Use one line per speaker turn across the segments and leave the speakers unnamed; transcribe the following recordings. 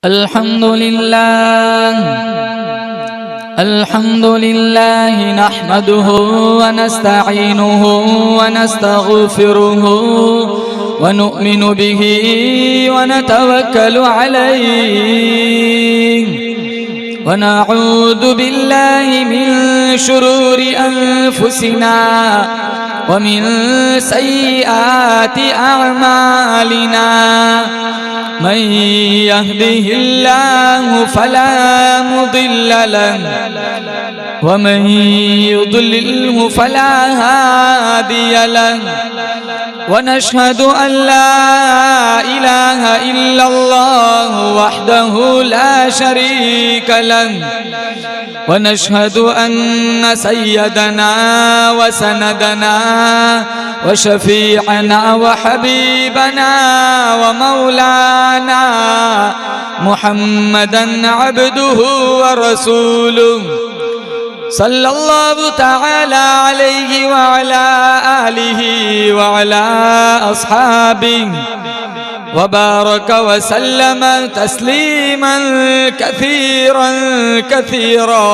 अल्हम्दुलिल्लाह नहमदुहु व नस्तईनुहु व नस्तगफिरुहु व नु'मिनु बिही व नतवक्कलु अलैहि व नऊदु बिल्लाहि मिन शुरूरि अनफुसिना व मिन सय्यिआति अअमालिना मन यहदिहिल्लाहु फला मुदिल्ल लहु व मन युद्लिल्हु फला हादिय लहु व नशहदु अन ला इलाहा इल्लल्लाहु वहदहु ला शरीक लहु व नशहदु अन्न सय्यदना व सनदना व शफीअना व हबीबना व मौलाना मुहम्मदन अब्दुहु व रसूलुहु सल्लल्लाहु तआला अलैहि व अला आलिहि व अला अस्हाबिहि व बारक व सल्लम तस्लीमन कसीरन कसीरा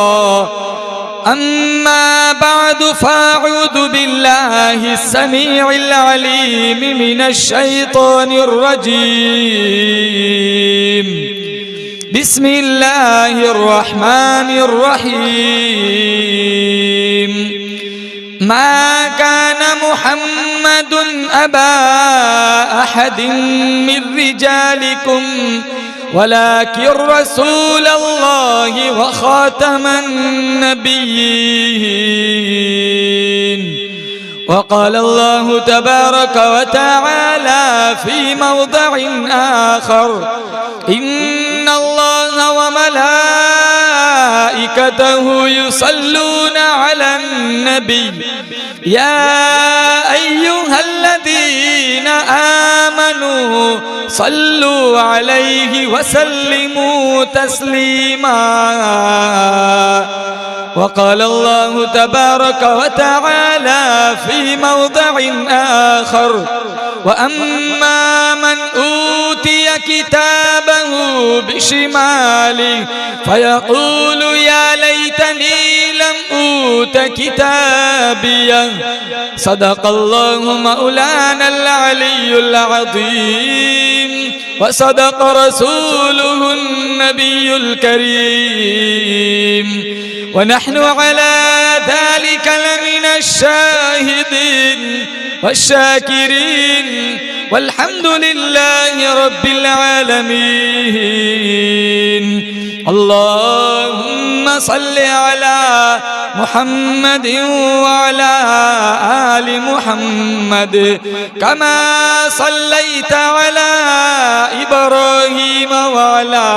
अम्मा बाद फ़अऊज़ु बिल्लाहि अस्समीइल अलीम मिनश शैतानिर रजीम बिस्मिल्लाहिर रहमानिर रहीम मा कान मुहम्मदुन अबा अहदिन मिन रिजालिकुम वलाकिन रसूलल्लाहि व खातमन नबिय्यीन वक़ाल अल्लाहु तबारक व तआला फी मौदिअन आखर इन्नल्लाहा व मलाइकतहु युसल्लूना अलन नबी या अय्युहल्लज़ीना आमनू सल्लू अलैहि व सल्लिमू तस्लीमा वक़ाल अल्लाहु तबारक व तआला फी मौदिअन आखर व अम्मा मन ऊतिय किताबहु बिशिमालिहि फयक़ूलु या लैतनी लम ऊत किताबिया सदक़ल्लाहु मौलानल अलियुल अज़ीम व सदक़ रसूलुहुन नबियुल करीम व नहनु अला ज़ालिका लमिनश शाहिदीन वश्शाकिरीन वल्हम्दुलिल्लाहि रब्बिल आलमीन अल्लाहुम्मा सल्लि अला मुहम्मदिन व अला आलि मुहम्मद कमा सल्लैता अला इब्राहीम व अला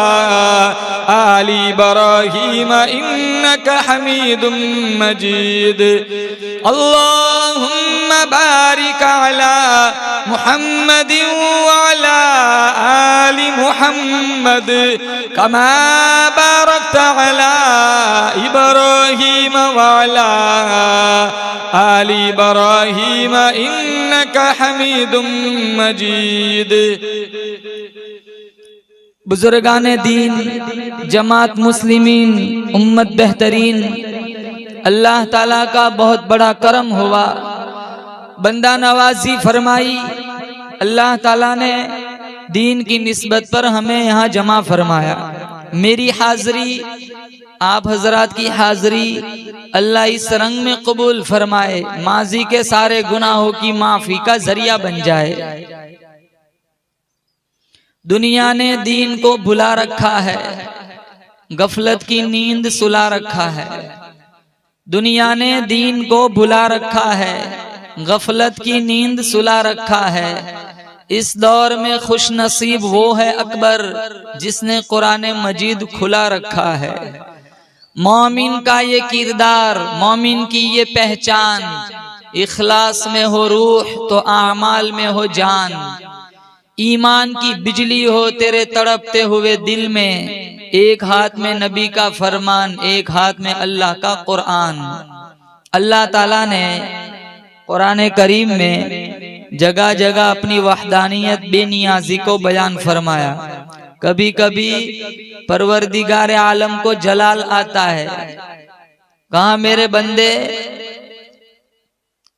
आलि इब्राहीम इन्नका हमीदुम मजीद अल्लाहुम्मा बारिक अला मुहम्मदिन व अला आलि मुहम्मद कमा बारकता अला इब्राहीम व अला आलि इब्राहीम इन्नका हमीदुम मजीद। बुजुर्गाने दीन, जमात मुस्लिमीन, उम्मत बेहतरीन, अल्लाह ताला का बहुत बड़ा करम हुआ, बंदा नवाजी फरमाई। अल्लाह ताला ने दीन की निस्बत पर हमें यहाँ जमा फरमाया। मेरी हाज़री, आप हजरात की हाज़री अल्लाह इस रंग में कबूल फरमाए, माजी के सारे गुनाहों की माफ़ी का जरिया बन जाए। दुनिया ने दीन को भुला रखा है, गफलत की नींद सुला रखा है। दुनिया ने दीन को भुला रखा है, गफलत की नींद सुला रखा है। इस दौर में खुश नसीब वो है अकबर जिसने कुरान मजीद खुला रखा है। मोमिन का ये किरदार, मोमिन की ये पहचान, इखलास में हो रूह तो आमाल में हो जान। ईमान की बिजली हो तेरे तड़पते हुए दिल में, एक हाथ में नबी का फरमान, एक हाथ में अल्लाह का कुरान। अल्लाह ताला ने कुरान करीम में जगह जगह अपनी वहदानियत बेनियाजी को बयान फरमाया। कभी कभी परवरदिगार आलम को जलाल आता है। कहा मेरे बंदे,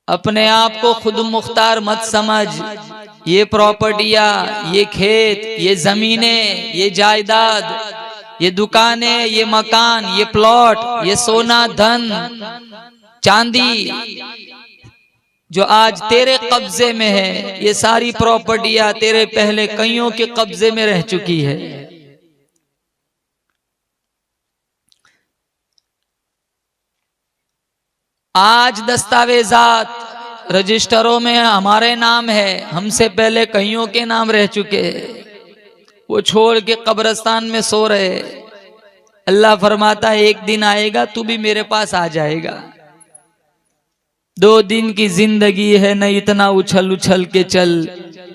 अपने आप को खुद मुख्तार मत समझ। ये प्रॉपर्टियां, ये खेत, ये जमीनें, ये जायदाद, ये दुकानें, ये मकान, ये प्लॉट, ये सोना धन चांदी जो आज तेरे कब्जे में है, ये सारी प्रॉपर्टियां तेरे पहले कईयों के कब्जे में रह चुकी है। आज दस्तावेजात रजिस्टरों में हमारे नाम है, हमसे पहले कईयों के नाम रह चुके हैं। वो छोड़ के कब्रिस्तान में सो रहे। अल्लाह फरमाता है एक दिन आएगा तू भी मेरे पास आ जाएगा। 2 दिन की जिंदगी है, न इतना उछल उछल के चल,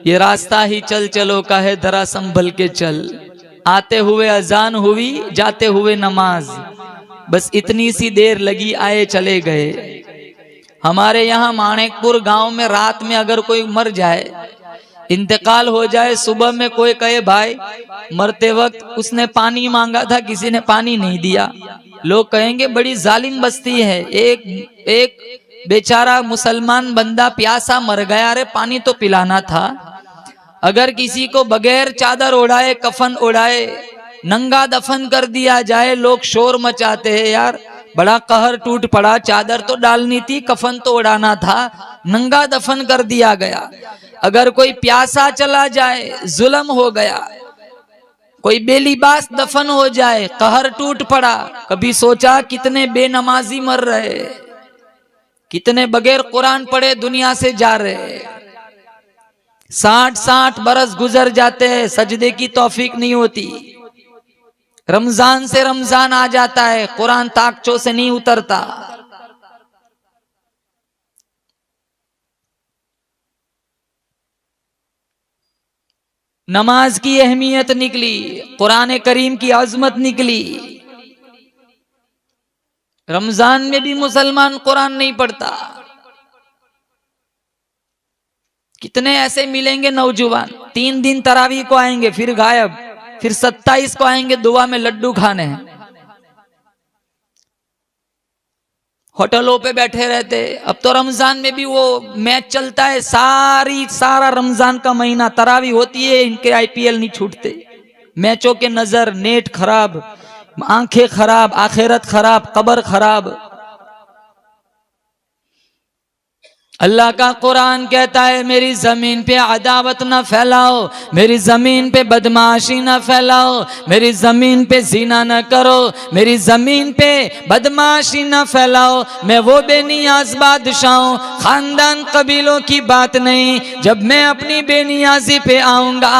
ये रास्ता ही चल चलो का है, जरा संभल के चल। आते हुए अजान हुई, जाते हुए नमाज, बस इतनी सी देर लगी, आए चले गए। हमारे यहाँ माणिकपुर गांव में रात में अगर कोई मर जाए, इंतकाल हो जाए, सुबह में कोई कहे भाई मरते वक्त उसने पानी मांगा था, किसी ने पानी नहीं दिया, लोग कहेंगे बड़ी जालिम बस्ती है। एक बेचारा मुसलमान बंदा प्यासा मर गया, अरे पानी तो पिलाना था। अगर किसी को बगैर चादर ओढ़ाए, कफन ओढ़ाए, नंगा दफन कर दिया जाए, लोग शोर मचाते हैं, यार बड़ा कहर टूट पड़ा, चादर तो डालनी थी, कफन तो उड़ाना था, नंगा दफन कर दिया गया। अगर कोई प्यासा चला जाए, जुल्म हो गया, कोई बेलिबास दफन हो जाए, कहर टूट पड़ा। कभी सोचा कितने बेनमाजी मर रहे, कितने बगैर कुरान पढ़े दुनिया से जा रहे। 60-60 बरस गुजर जाते हैं, सजदे की तौफीक नहीं होती। रमजान से रमजान आ जाता है, कुरान ताकचों से नहीं उतरता। नमाज की अहमियत निकली, कुरान करीम की अजमत निकली। रमजान में भी मुसलमान कुरान नहीं पढ़ता। कितने ऐसे मिलेंगे नौजवान, 3 दिन तरावी को आएंगे फिर गायब, फिर 27 को आएंगे दुआ में लड्डू खाने, होटलों पे बैठे रहते। अब तो रमजान में भी वो मैच चलता है, सारा रमजान का महीना तरावी होती है, इनके IPL नहीं छूटते। मैचों के नजर, नेट खराब, आंखें खराब, आखिरत खराब, कब्र खराब। अल्लाह का कुरान कहता है मेरी जमीन पे अदावत न फैलाओ, मेरी जमीन पे बदमाशी न फैलाओ, मेरी जमीन पे जीना न करो, मेरी जमीन पे बदमाशी न फैलाओ। मैं वो बेनियाज बादशाह हूं, खानदान कबीलों की बात नहीं। जब मैं अपनी बेनियाजी पे आऊंगा,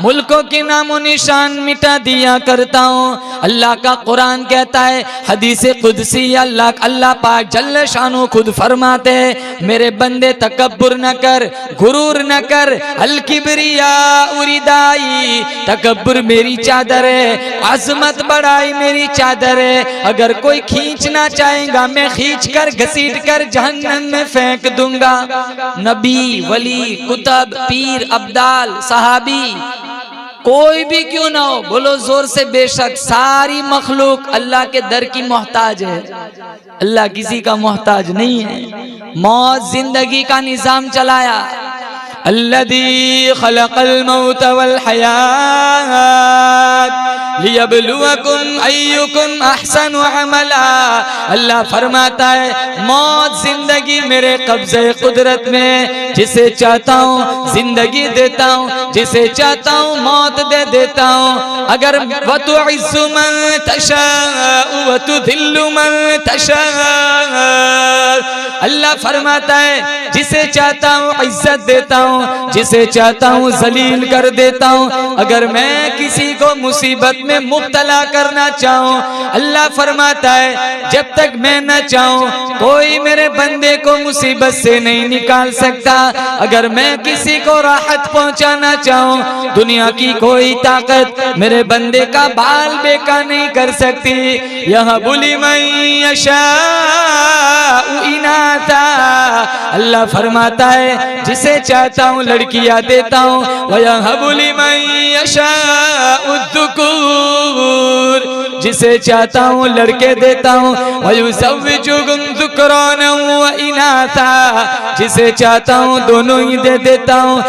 मुल्कों के नामो निशान मिटा दिया करता हूं। अल्लाह का कुरान कहता है, हदीस कुदसी अल्लाह पाक जल्ल शानो खुद फरमाते हैं, मेरे बंदे तकब्बुर न कर, गुरूर न कर, अल किबरिया उरिदाई, तकब्बुर मेरी चादर है, अजमत बड़ाई मेरी चादर है। अगर कोई खींचना चाहेगा, मैं खींच कर घसीट कर जहन्नम में फेंक दूंगा। नबी, वली, कुतब, पीर, अब्दाल, सहाबी, कोई भी क्यों ना हो, बोलो जोर से बेशक। सारी मखलूक अल्लाह के दर की मोहताज है, अल्लाह किसी का मोहताज नहीं है। मौत जिंदगी का निजाम चलाया। अल्लज़ी खलक़ल मौत वल हयात लियब्लुवकुम अय्युकुम अहसनु अमला। अल्लाह फरमाता है मौत जिंदगी मेरे कब्जे कुदरत में, जिसे चाहता हूँ जिंदगी देता हूँ, जिसे चाहता हूँ मौत दे देता हूँ। अगर वतुइज़्ज़ु मन तशाअ वतुज़िल्लु मन तशाअ, अल्लाह फरमाता है जिसे चाहता हूँ इज्जत देता हूँ, जिसे चाहता हूँ जलील कर देता हूँ। अगर मैं किसी को मुसीबत में मुब्तला करना चाहूं, अल्लाह फरमाता है जब तक मैं न चाहूं कोई मेरे बंदे को मुसीबत से नहीं निकाल सकता। अगर मैं किसी को राहत पहुंचाना चाहूं, दुनिया की कोई ताकत मेरे बंदे का बाल बेका नहीं कर सकती। यह बुली मैं इनाता, अल्लाह फरमाता है जिसे चाहता हूँ लड़कियां देता हूँ। वह बुली मैं जिसे चाहता हूँ लड़के देता हूँ। जिसे चाहता हूँ दोनों ही दे देता हूँ।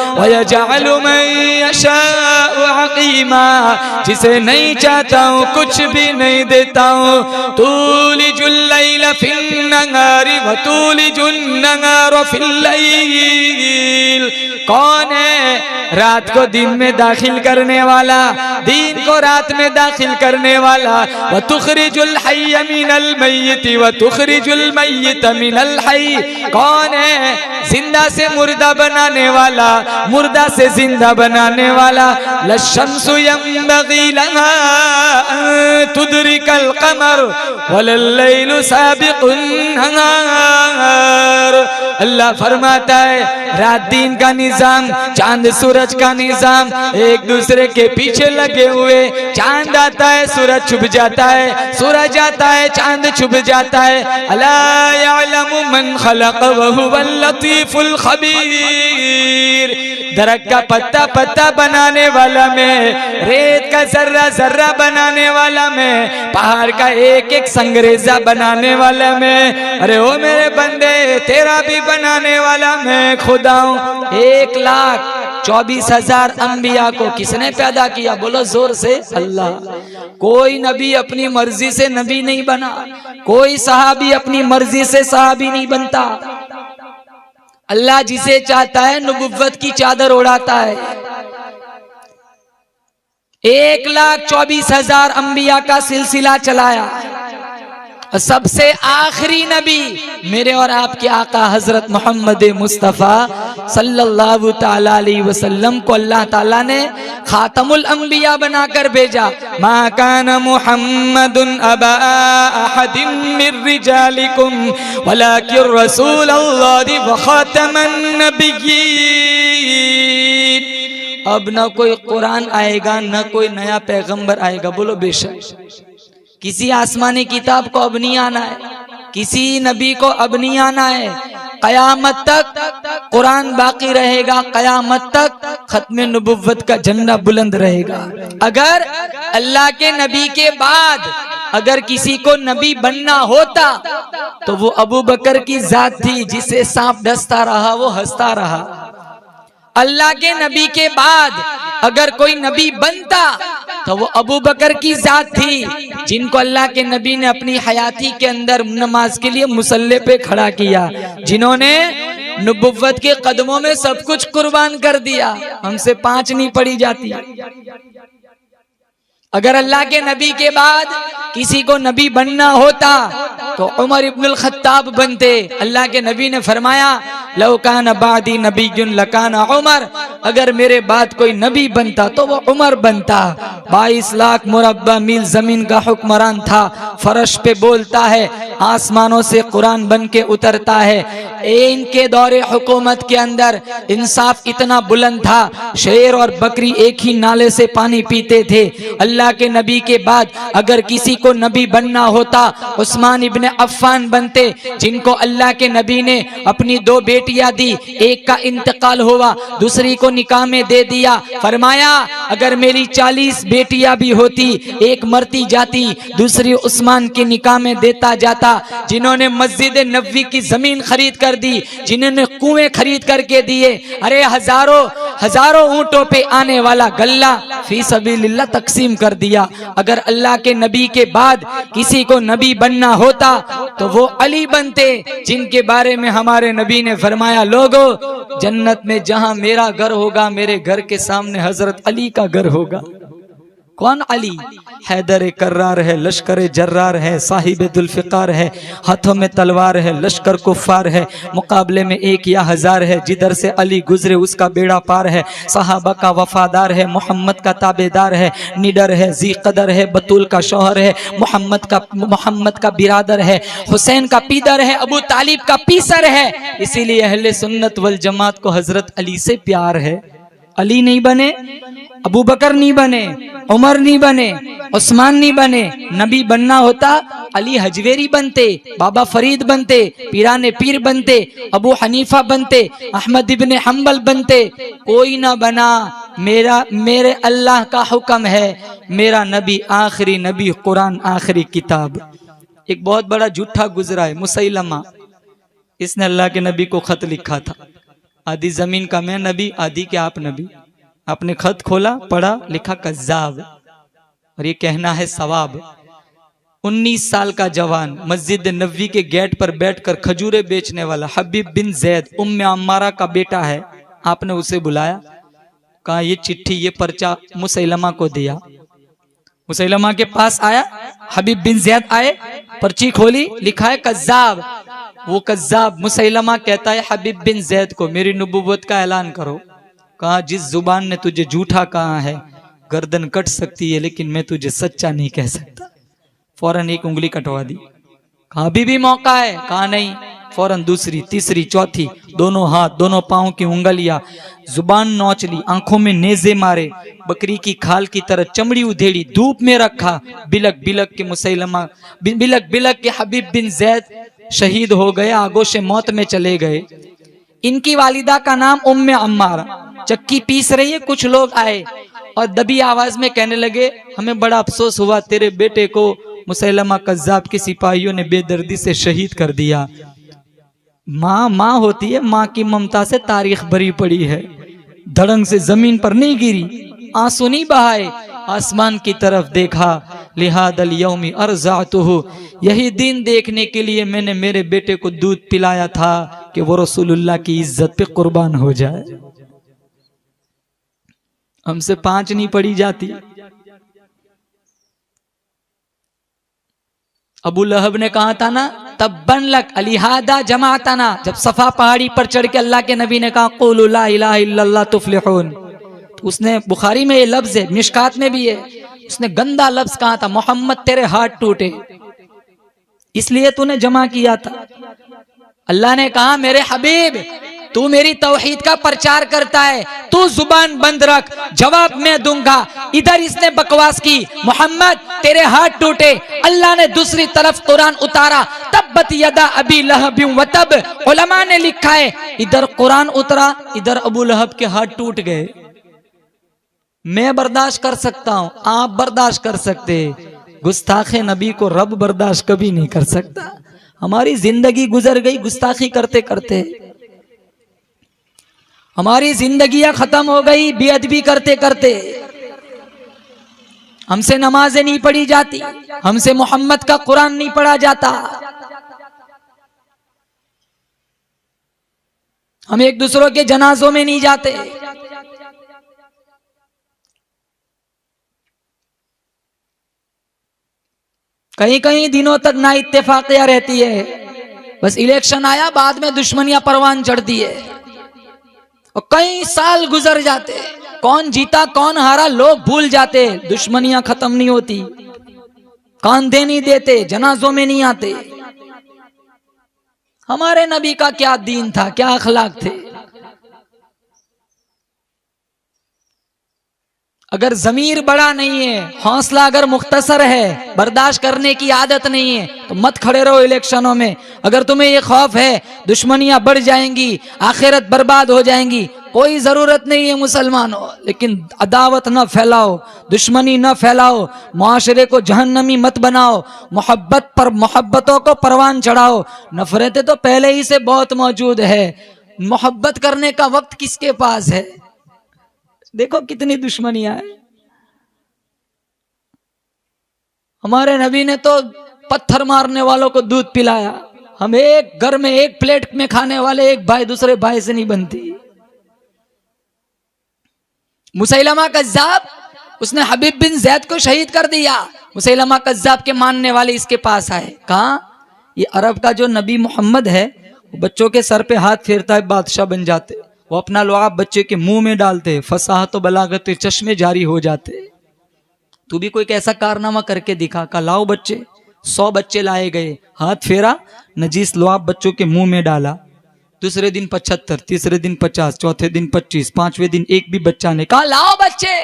जिसे नहीं चाहता हूँ कुछ भी नहीं देता हूँ। तूलिजुल लैल फिन नहारी व तूलिजुन नहार फिल लैल, कौन है रात को दिन में दाखिल करने वाला, दिन को रात में दाखिल करने वाला। व तुखरिजुल हय्य मिनल मय्यत व तुखरिजुल मय्यत मिनल हय्य, कौन है जिंदा से मुर्दा बनाने वाला, मुर्दा से जिंदा बनाने वाला। लशम्सु यंबगी लहा अन तुदरिकल कमर वलल लैलु साबिकुन नहार। अल्लाह फरमाता है रात दिन का निजाम, चांद सूरज का निजाम एक दूसरे के पीछे लगे हुए। चांद आता है सूरज छुप जाता है, सूरज आता है चांद छुप जाता है। अला यअलमु मन खलक व हुवल लतीफुल खबीर, दरख्त का पत्ता पत्ता बनाने वाला मैं, रेत का जर्रा जर्रा बनाने वाला मैं, पहाड़ का एक एक संगरेजा बनाने वाला मैं। अरे ओ मेरे बंदे तेरा भी बनाने वाला मैं खुदा हूँ। 1,24,000 अंबिया को किसने पैदा किया? बोलो जोर से, अल्लाह। कोई नबी अपनी मर्जी से नबी नहीं बना, कोई सहाबी अपनी मर्जी से सहाबी नहीं बनता। अल्लाह जिसे चाहता है नबुव्वत की चादर उड़ाता है। 1,24,000 अंबिया का सिलसिला चलाया। सबसे आखिरी नबी मेरे और आपके आका हजरत मोहम्मद मुस्तफ़ा सल्लल्लाहु ताला अलैहि वसल्लम को अल्लाह ताला ने खातमुल अंबिया बनाकर भेजा। मा काना मुहम्मदुन अबा अहदिन मिर रिजालिकुम वलाकिन रसूलुल्लाहि व खातमन नबिय्यीन। अब न कोई कुरान आएगा, न कोई नया पैगंबर आएगा। बोलो बेशक। किसी आसमानी किताब को अब नहीं आना है, किसी नबी को अब नहीं आना है। कयामत तक कुरान बाकी रहेगा, कयामत तक खत्म नबुव्वत का झंडा बुलंद रहेगा। अगर अल्लाह के नबी के बाद अगर किसी को नबी बनना होता तो वो अबू बकर की जात थी, जिसे सांप डसता रहा वो हंसता रहा। अल्लाह के नबी के बाद अगर कोई नबी बनता तो वो अबू बकर की जात थी, जिनको अल्लाह के नबी ने अपनी हयाती के अंदर नमाज के लिए मुसल्ले पे खड़ा किया, जिन्होंने नबुव्वत के कदमों में सब कुछ कुर्बान कर दिया। हमसे 5 नहीं पड़ी जाती। अगर अल्लाह के नबी के बाद किसी को नबी बनना होता तो उमर इब्नुल खत्ताब बनते। अल्लाह के नबी ने फरमाया लौ कान बादी नबीयुन लकाना उमर, अगर मेरे बाद कोई नबी बनता तो वो उमर बनता। 22 लाख मुरब्बा मील जमीन का हुक्मरान था, फर्श पे बोलता है, आसमानों से कुरान बन के उतरता है। इनके दौरे हुकूमत के अंदर इंसाफ इतना बुलंद था, शेर और बकरी एक ही नाले से पानी पीते थे। अल्लाह के नबी के बाद अगर किसी को नबी बनना होता उस्मान इब्ने अफ़्फ़ान बनते, जिनको अल्लाह के नबी ने अपनी 2 बेटियां दी। एक का इंतकाल हुआ, दूसरी को निकाह में दे दिया। फरमाया अगर मेरी 40 बेटियां भी होती, एक मरती जाती, दूसरी उस्मान के निकाह में देता जाता। जिन्होंने मस्जिद नबवी की जमीन खरीद कर दी, जिन्होंने कुएं खरीद करके दिए। अरे हजारों ऊंटों पे आने वाला गल्ला फी सबीलिल्लाह तकसीम कर दिया। अगर अल्लाह के नबी के बाद किसी को नबी बनना होता तो वो अली बनते, जिनके बारे में हमारे नबी ने फरमाया लोगो जन्नत में जहां मेरा घर होगा, मेरे घर के सामने हजरत अली का घर होगा। कौन अली? हैदर कर्रार है, लश्कर जर्रार है, साहिब दुल्फिकार है, हाथों में तलवार है, लश्कर कुफ्फार है, मुकाबले में 1 या 1000 है, जिधर से अली गुजरे उसका बेड़ा पार है, सहाबा का वफादार है, मोहम्मद का ताबेदार है, निडर है, जी कदर है, बतूल का शौहर है, मोहम्मद का बिरादर है, हुसैन का पीदर है, अबू तालिब का पीसर है। इसीलिए अहले सुन्नत वल जमात को हजरत अली से प्यार है। अली नहीं बने, अबू बकर नहीं बने, उमर नहीं बने, उस्मान नहीं बने, नबी बनना होता अली हजवेरी बनते, बाबा फरीद बनते, पीराने पीर बनते, अबू हनीफा बनते, अहमद इब्ने हम्बल बनते। कोई ना बना। मेरे अल्लाह का हुक्म है, मेरा नबी आखिरी नबी, कुरान आखिरी किताब। एक बहुत बड़ा झूठा गुजरा है, मुसैलमा। इसने अल्लाह के नबी को खत लिखा था, आधी जमीन का मैं नबी, आधी के आप नबी। आपने खत खोला, पढ़ा, लिखा कज़्ज़ाब, और ये कहना है सवाब। 19 साल का जवान मस्जिद नबवी के गेट पर बैठकर खजूरे बेचने वाला हबीब बिन जैद उम्मे अम्मारा का बेटा है। आपने उसे बुलाया, कहा ये चिट्ठी, ये पर्चा मुसैलमा को दिया। मुसैलमा के पास आया, हबीब बिन जैद आए, पर्ची खोली, लिखा है कज़्ज़ाब। वो कज़्ज़ाब मुसैलमा कहता है हबीब बिन जैद को, मेरी नबुव्वत का ऐलान करो। कहा जिस जुबान ने तुझे झूठा कहा है गर्दन कट सकती है, लेकिन मैं तुझे सच्चा नहीं कह सकता। फौरन 1 उंगली कटवा दी। कहा अभी भी मौका है? कहा नहीं। फौरन दूसरी, तीसरी, चौथी, दोनों हाथ, दोनों पांव की उंगलियां, जुबान नोच ली, आंखों में नेजे मारे, बकरी की खाल की तरह चमड़ी उधेड़ी, धूप में रखा। बिलक बिलक के मुसैलमा, बिलक बिलक के हबीब बिन जैद शहीद हो गए, आगोश मौत में चले गए। इनकी वालिदा का नाम उम्मे अम्मारा। चक्की पीस रही है, कुछ लोग आए और दबी आवाज में कहने लगे, हमें बड़ा अफसोस हुआ, तेरे बेटे को मुसैलमा कज़्ज़ाब के सिपाहियों ने बेदर्दी से शहीद कर दिया। माँ माँ होती है, माँ की ममता से तारीख भरी पड़ी है। धड़ंग से जमीन पर नहीं गिरी, आंसू नहीं बहाए, आसमान की तरफ देखा। लिहादल यौमी अर्ज़अतुहु, यही दिन देखने के लिए मैंने मेरे बेटे को दूध पिलाया था कि वो रसूलुल्लाह की इज्जत पे कुर्बान हो जाए। हमसे 5 नहीं पड़ी जाती। अबू लहब ने कहा था ना, तब्बन लक अलिहादा जमाताना, जब सफा पहाड़ी पर चढ़ के अल्लाह के नबी ने कहा क़ुलू ला इलाहा इल्लल्लाह तुफ्लिहून, तो उसने, बुखारी में ये लफ्ज है, मिशकात में भी है, उसने गंदा लफ्ज कहा था, मोहम्मद तेरे हाथ टूटे, इसलिए तूने जमा किया था। अल्लाह ने कहा मेरे हबीब तू मेरी तौहीद का प्रचार करता है, तू जुबान बंद रख, जवाब मैं दूंगा। इधर इसने बकवास की, मोहम्मद तेरे हाथ टूटे। अल्लाह ने दूसरी तरफ कुरान उतारा, तब्बत यदा अबी लहब व तब, उलमा ने लिखा है, इधर कुरान उतरा, इधर अबू लहब के हाथ टूट गए। मैं बर्दाश्त कर सकता हूं, आप बर्दाश्त कर सकते, गुस्ताखे नबी को रब बर्दाश्त कभी नहीं कर सकता। हमारी जिंदगी गुजर गई गुस्ताखी करते करते, हमारी जिंदगियां खत्म हो गई बेअदबी करते करते। हमसे नमाजें नहीं पढ़ी जाती, हमसे मोहम्मद का कुरान नहीं पढ़ा जाता, हम एक दूसरों के जनाजों में नहीं जाते। कहीं कहीं दिनों तक ना इत्तेफाकियां रहती है, बस इलेक्शन आया, बाद में दुश्मनियां परवान चढ़ती है, और कई साल गुजर जाते, कौन जीता कौन हारा लोग भूल जाते, दुश्मनियां खत्म नहीं होती, कांधे नहीं देते, जनाजों में नहीं आते। हमारे नबी का क्या दीन था, क्या अखलाक थे। अगर जमीर बड़ा नहीं है, हौसला अगर मुख्तसर है, बर्दाश्त करने की आदत नहीं है, तो मत खड़े रहो इलेक्शनों में। अगर तुम्हें ये खौफ है दुश्मनियां बढ़ जाएंगी, आखिरत बर्बाद हो जाएंगी, कोई जरूरत नहीं है मुसलमानों, लेकिन अदावत न फैलाओ, दुश्मनी न फैलाओ, मुआशरे को जहन्नमी मत बनाओ, मोहब्बत पर मोहब्बतों को परवान चढ़ाओ। नफरतें तो पहले ही से बहुत मौजूद है, मोहब्बत करने का वक्त किसके पास है। देखो कितनी दुश्मनियां है। हमारे नबी ने तो पत्थर मारने वालों को दूध पिलाया। हम एक घर में एक प्लेट में खाने वाले एक भाई दूसरे भाई से नहीं बनती। मुसैलमा कज़्ज़ाब उसने हबीब बिन जैद को शहीद कर दिया। मुसैलमा कज्जाब के मानने वाले इसके पास आए, कहा ये अरब का जो नबी मोहम्मद है वो बच्चों के सर पे हाथ फेरता है, बादशाह बन जाते, वो अपना लुआब बच्चे के मुंह में डालते, फसाहत बलागत चश्मे जारी हो जाते, तू भी कोई कैसा कारनामा करके दिखा। का लाओ बच्चे, 100 बच्चे लाए गए, हाथ फेरा, नजीस लुआब बच्चों के मुंह में डाला। दूसरे दिन 75, तीसरे दिन 50, चौथे दिन 25, 5वें दिन एक भी बच्चा ने कहा लाओ बच्चे।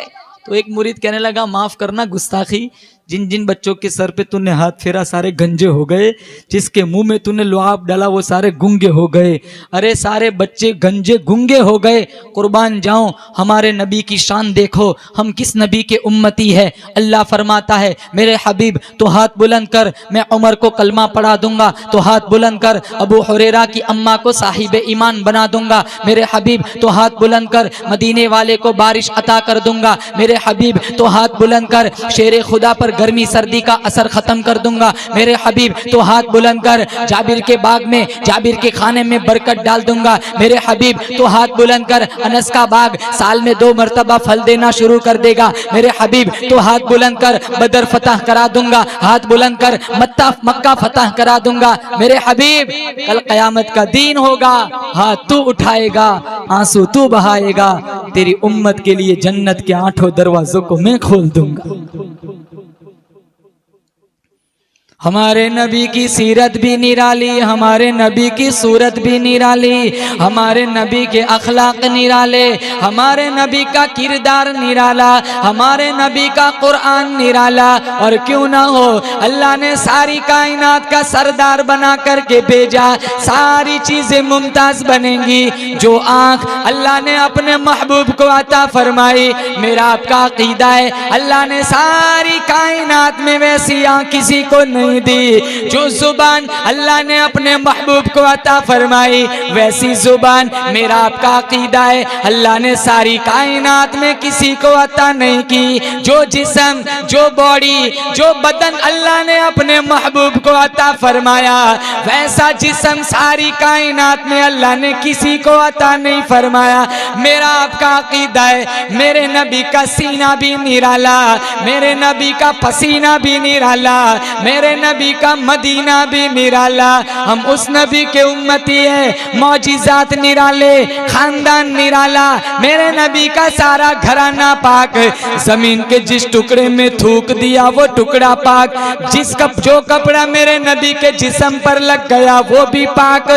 तो एक मुरीद कहने लगा माफ करना गुस्ताखी, जिन जिन बच्चों के सर पे तूने हाथ फेरा सारे गंजे हो गए, जिसके मुंह में तूने लुआब डाला वो सारे गुंगे हो गए। अरे सारे बच्चे गंजे गुंगे हो गए, कुर्बान जाऊं, हमारे नबी की शान देखो, हम किस नबी के उम्मती है। अल्लाह फरमाता है मेरे हबीब तो हाथ बुलंद कर, मैं उमर को कलमा पढ़ा दूंगा, तो हाथ बुलंद कर, अबू हुरैरा की अम्मा को साहिब ईमान बना दूंगा। मेरे हबीब तो हाथ बुलंद कर, मदीने वाले को बारिश अता कर दूंगा। मेरे हबीब तो हाथ बुलंद कर, शेरे खुदा पर गर्मी सर्दी का असर खत्म कर दूंगा। मेरे हबीब तो हाथ बुलंद कर, जाबिर के बाग में, जाबिर के खाने में बरकत डाल दूंगा। मेरे हबीब तो हाथ बुलंद कर, अनस का बाग साल में 2 मरतबा फल देना शुरू कर देगा। मेरे हबीब तो हाथ बुलंद कर, बदर फतह करा दूंगा। हाथ बुलंद कर, मक्का फतह करा दूंगा। मेरे हबीब कल कयामत का दिन होगा, हाथ तू उठाएगा, आंसू तू बहाएगा, तेरी उम्मत के लिए जन्नत के 8 दरवाजों को मैं खोल दूंगा। हमारे नबी की सीरत भी निराली, हमारे नबी की सूरत भी निराली, हमारे नबी के अखलाक निराले, हमारे नबी का किरदार निराला, हमारे नबी का कुरान निराला। और क्यों ना हो, अल्लाह ने सारी कायनात का सरदार बना करके भेजा, सारी चीजें मुमताज बनेंगी। जो आंख अल्लाह ने अपने महबूब को अता फरमाई, मेरा आपका अकीदा है अल्लाह ने सारी कायनात में वैसी आंख किसी को नहीं दी। जो जुबान अल्लाह ने अपने महबूब को अता फरमाई, वैसी जुबान मेरा आपका अकीदा है अल्लाह ने सारी कायनात में किसी को अता नहीं की। जो जिस्म, जो बॉडी, जो बदन अल्लाह ने अपने महबूब को अता फरमाया, वैसा जिस्म सारी कायनात में अल्लाह ने किसी को अता नहीं फरमाया। मेरा आपका अकीदा है मेरे नबी का सीना भी निराला, मेरे नबी का पसीना भी निराला, मेरे नबी का मदीना भी निराला। हम उस नबी के उम्मती है, मौजिज़ात निराले, खानदान निराला, मेरे नबी का सारा घराना पाक। जमीन के जिस टुकड़े में थूक दिया वो टुकड़ा पाक, जो कपड़ा मेरे नबी के जिस्म पर लग गया वो भी पाक,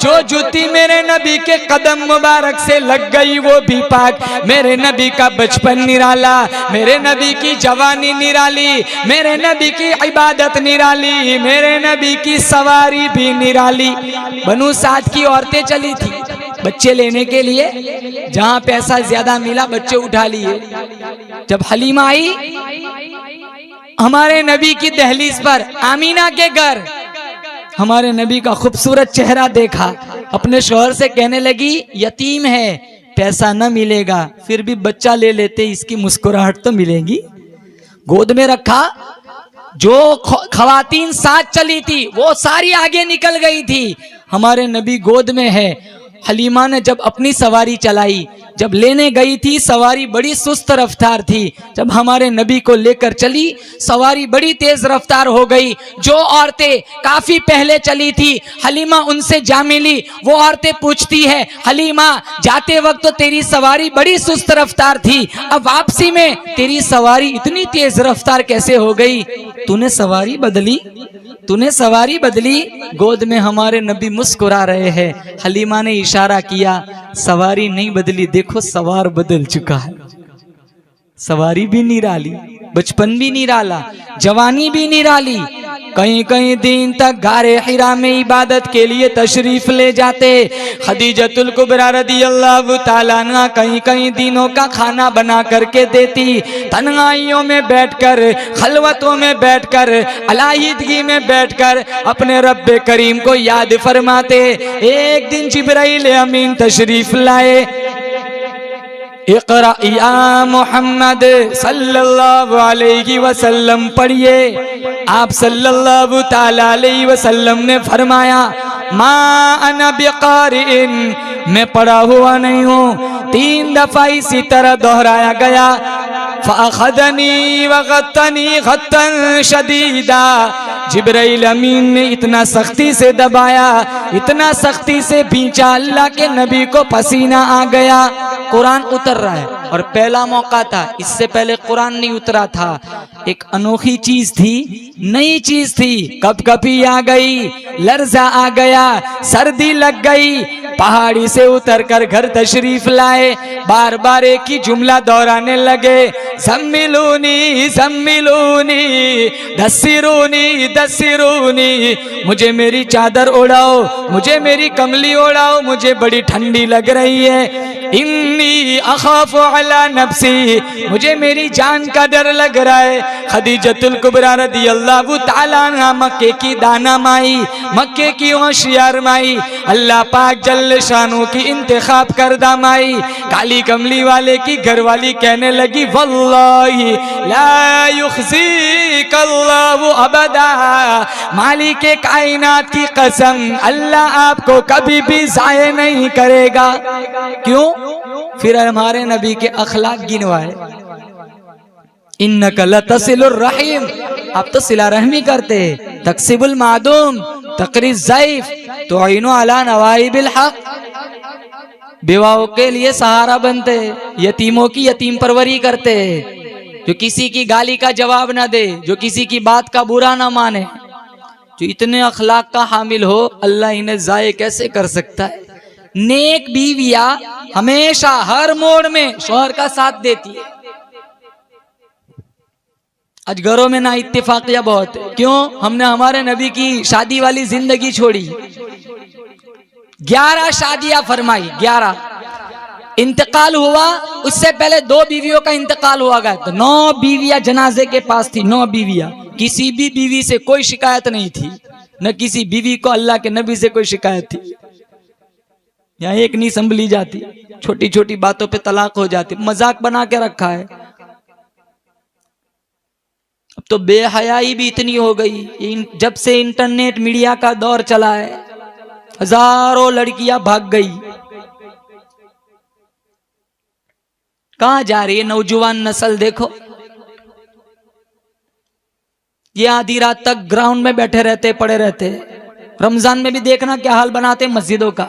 जो जूती मेरे नबी के कदम मुबारक से लग गई वो भी पाक। मेरे नबी का बचपन निराला, मेरे नबी की जवानी निराली, मेरे नबी की इबादत निराली, मेरे नबी की सवारी भी निराली। बनु साद की औरतें चली थी बच्चे लेने के लिए, जहां पैसा ज्यादा मिला बच्चे उठा लिए। जब हलीमा आई हमारे नबी की दहलीज पर, आमीना के घर, हमारे नबी का खूबसूरत चेहरा देखा, अपने शौहर से कहने लगी यतीम है, पैसा न मिलेगा, फिर भी बच्चा ले लेते, इसकी मुस्कुराहट तो मिलेगी। गोद में रखा, जो खवातीन साथ चली थी वो सारी आगे निकल गई थी, हमारे नबी गोद में है। हलीमा ने जब अपनी सवारी चलाई, जब लेने गई थी सवारी बड़ी सुस्त रफ्तार थी, जब हमारे नबी को लेकर चली सवारी बड़ी तेज रफ्तार हो गई। जो औरतें काफी पहले चली थी हलीमा उनसे जा मिली, वो औरतें पूछती है हलीमा जाते वक्त तो तेरी सवारी बड़ी सुस्त रफ्तार थी, अब वापसी में तेरी सवारी इतनी तेज रफ्तार कैसे हो गई? तूने सवारी बदली, तूने सवारी बदली। गोद में हमारे नबी मुस्कुरा रहे हैं, हलीमा ने इशारा किया सवारी नहीं बदली, देखो सवार बदल चुका है। सवारी भी निराली, बचपन भी निराला, जवानी भी निराली। कहीं कहीं दिन तक गारे हिरा में इबादत के लिए तशरीफ ले जाते। खदीजतुल कुबरा रदियल्लाहु ताला अन्हा कहीं कहीं दिनों का खाना बना करके देती। तन्हाइयों में बैठकर, खलवतों में बैठकर, अलाहिदगी में बैठकर अपने रब्बे करीम को याद फरमाते। एक दिन जिब्राइल अमीन तशरीफ लाए। इक़रा या मोहम्मद सल्लल्लाहु अलैहि वसल्लम पढ़िए। आप सल्लल्लाहु ताला अलैहि वसल्लम ने फरमाया मा अना बिक़ारिइन, मैं पढ़ा हुआ नहीं हूँ। 3 दफा इसी तरह दोहराया गया। फ़अख़ज़नी वग़त्तनी ग़त्तन शदीदा। जिब्राइल अमीन ने इतना सख्ती से दबाया, इतना सख्ती से खींचा, अल्लाह के नबी को पसीना आ गया। कुरान उतर रहा है और पहला मौका था, इससे पहले कुरान नहीं उतरा था। एक अनोखी चीज थी, नई चीज थी। कपकपी आ गई, लर्जा आ गया, सर्दी लग गई। पहाड़ी से उतरकर घर तशरीफ लाए, बार बार एक ही जुमला दोहराने लगे, ज़म्मिलूनी ज़म्मिलूनी दस्सिरूनी दस्सिरूनी। मुझे मेरी चादर ओढ़ाओ, मुझे मेरी कमली ओढ़ाओ, मुझे बड़ी ठंडी लग रही है। इन्नी अखाफु अला नफ्सी, मुझे मेरी जान का डर लग रहा है। खदीजतुल कुबरा रदियल्लाहु ताला अन्हा मक्के की दाना माई, मक्के की होशियार माई, अल्लाह पाक जल्ल शानू की इंतखाब करदा माई, काली कमली वाले की घरवाली कहने लगी, वल्लाही ला युख्ज़ीकल्लाहु अबदा, मालिक कायनात की कसम, अल्लाह आपको कभी भी ज़ाये नहीं करेगा। क्यों? फिर हमारे नबी के अखलाक गिनवाए। इन्नका लतसिलुर रहीम, आप तो सिला रहमी करते, तक्सिबुल मादूम, तकरीज़ ज़ईफ़, तुईनु अला नवाइबिल हक, बेवाओं के लिए सहारा बनते, यतीमों की यतीम परवरी करते, जो किसी की गाली का जवाब ना दे, जो किसी की बात का बुरा ना माने, जो इतने अखलाक का हामिल हो, अल्लाह इन्हें ज़ाये कैसे कर सकता है। नेक बीवियां हमेशा हर मोड़ में शौहर का साथ देती है। आज घरों में ना इत्तेफाकिया बहुत है। क्यों? हमने हमारे नबी की शादी वाली जिंदगी छोड़ी। 11 शादियां फरमाई, 11 इंतकाल हुआ, उससे पहले 2 बीवियों का इंतकाल हुआ गया, तो 9 बीवियां जनाजे के पास थी। 9 बीवियां, किसी भी बीवी से कोई शिकायत नहीं थी, न किसी बीवी को अल्लाह के नबी से कोई शिकायत थी। यहाँ एक नहीं संभली जाती, छोटी छोटी बातों पे तलाक हो जाती, मजाक बना के रखा है। अब तो बेहयाई भी इतनी हो गई, जब से इंटरनेट मीडिया का दौर चला है, हजारों लड़कियां भाग गई। कहां जा रही है नौजवान नस्ल? देखो, ये आधी रात तक ग्राउंड में बैठे रहते, पड़े रहते। रमजान में भी देखना क्या हाल बनाते मस्जिदों का,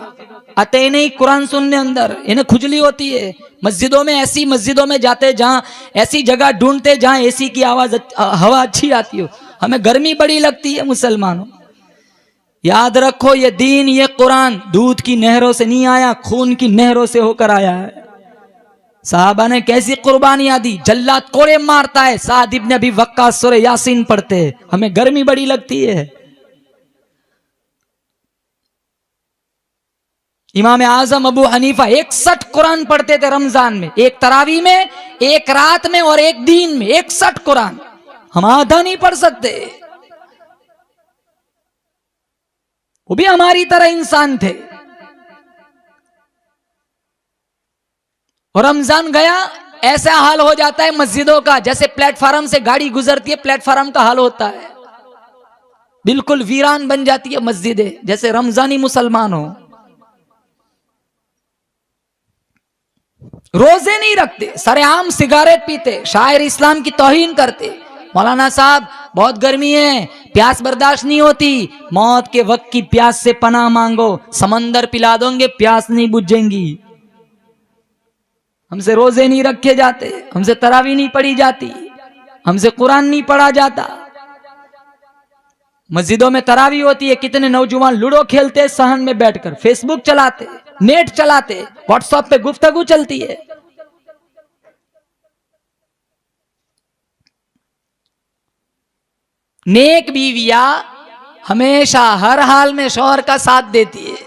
आते ही नहीं कुरान सुनने अंदर, इन्हें खुजली होती है। मस्जिदों में, ऐसी मस्जिदों में जाते जहां, ऐसी जगह ढूंढते जहां एसी की आवाज, हवा अच्छी आती हो। हमें गर्मी बड़ी लगती है मुसलमानों। याद रखो, ये दीन, ये कुरान दूध की नहरों से नहीं आया, खून की नहरों से होकर आया है। साहबा ने कैसी कुर्बानियां दी, जल्लाद कोड़े मारता है, साद इब्न अबी वक्कास सूरह यासीन पढ़ते, हमें गर्मी बड़ी लगती है। इमाम आजम अबू हनीफा 61 कुरान पढ़ते थे रमजान में, एक तरावी में, एक रात में और एक दिन में 61 कुरान। हम आधा नहीं पढ़ सकते, वो भी हमारी तरह इंसान थे। और रमजान गया, ऐसा हाल हो जाता है मस्जिदों का, जैसे प्लेटफार्म से गाड़ी गुजरती है, प्लेटफार्म का हाल होता है, बिल्कुल वीरान बन जाती है मस्जिदें, जैसे रमजानी मुसलमान हो। रोजे नहीं रखते, सरेआम सिगारेट पीते, शायर इस्लाम की तौहीन करते। मौलाना साहब बहुत गर्मी है, प्यास बर्दाश्त नहीं होती, मौत के वक्त की प्यास से पनाह मांगो, समंदर पिला दोगे, प्यास नहीं बुझेंगी। हमसे रोजे नहीं रखे जाते, हमसे तरावी नहीं पढ़ी जाती, हमसे कुरान नहीं पढ़ा जाता। मस्जिदों में तरावी होती है, कितने नौजवान लूडो खेलते सहन में बैठकर, फेसबुक चलाते, नेट चलाते, व्हाट्सएप पे गुफ्तगू चलती है। नेक बीवियां हमेशा हर हाल में शौहर का साथ देती है।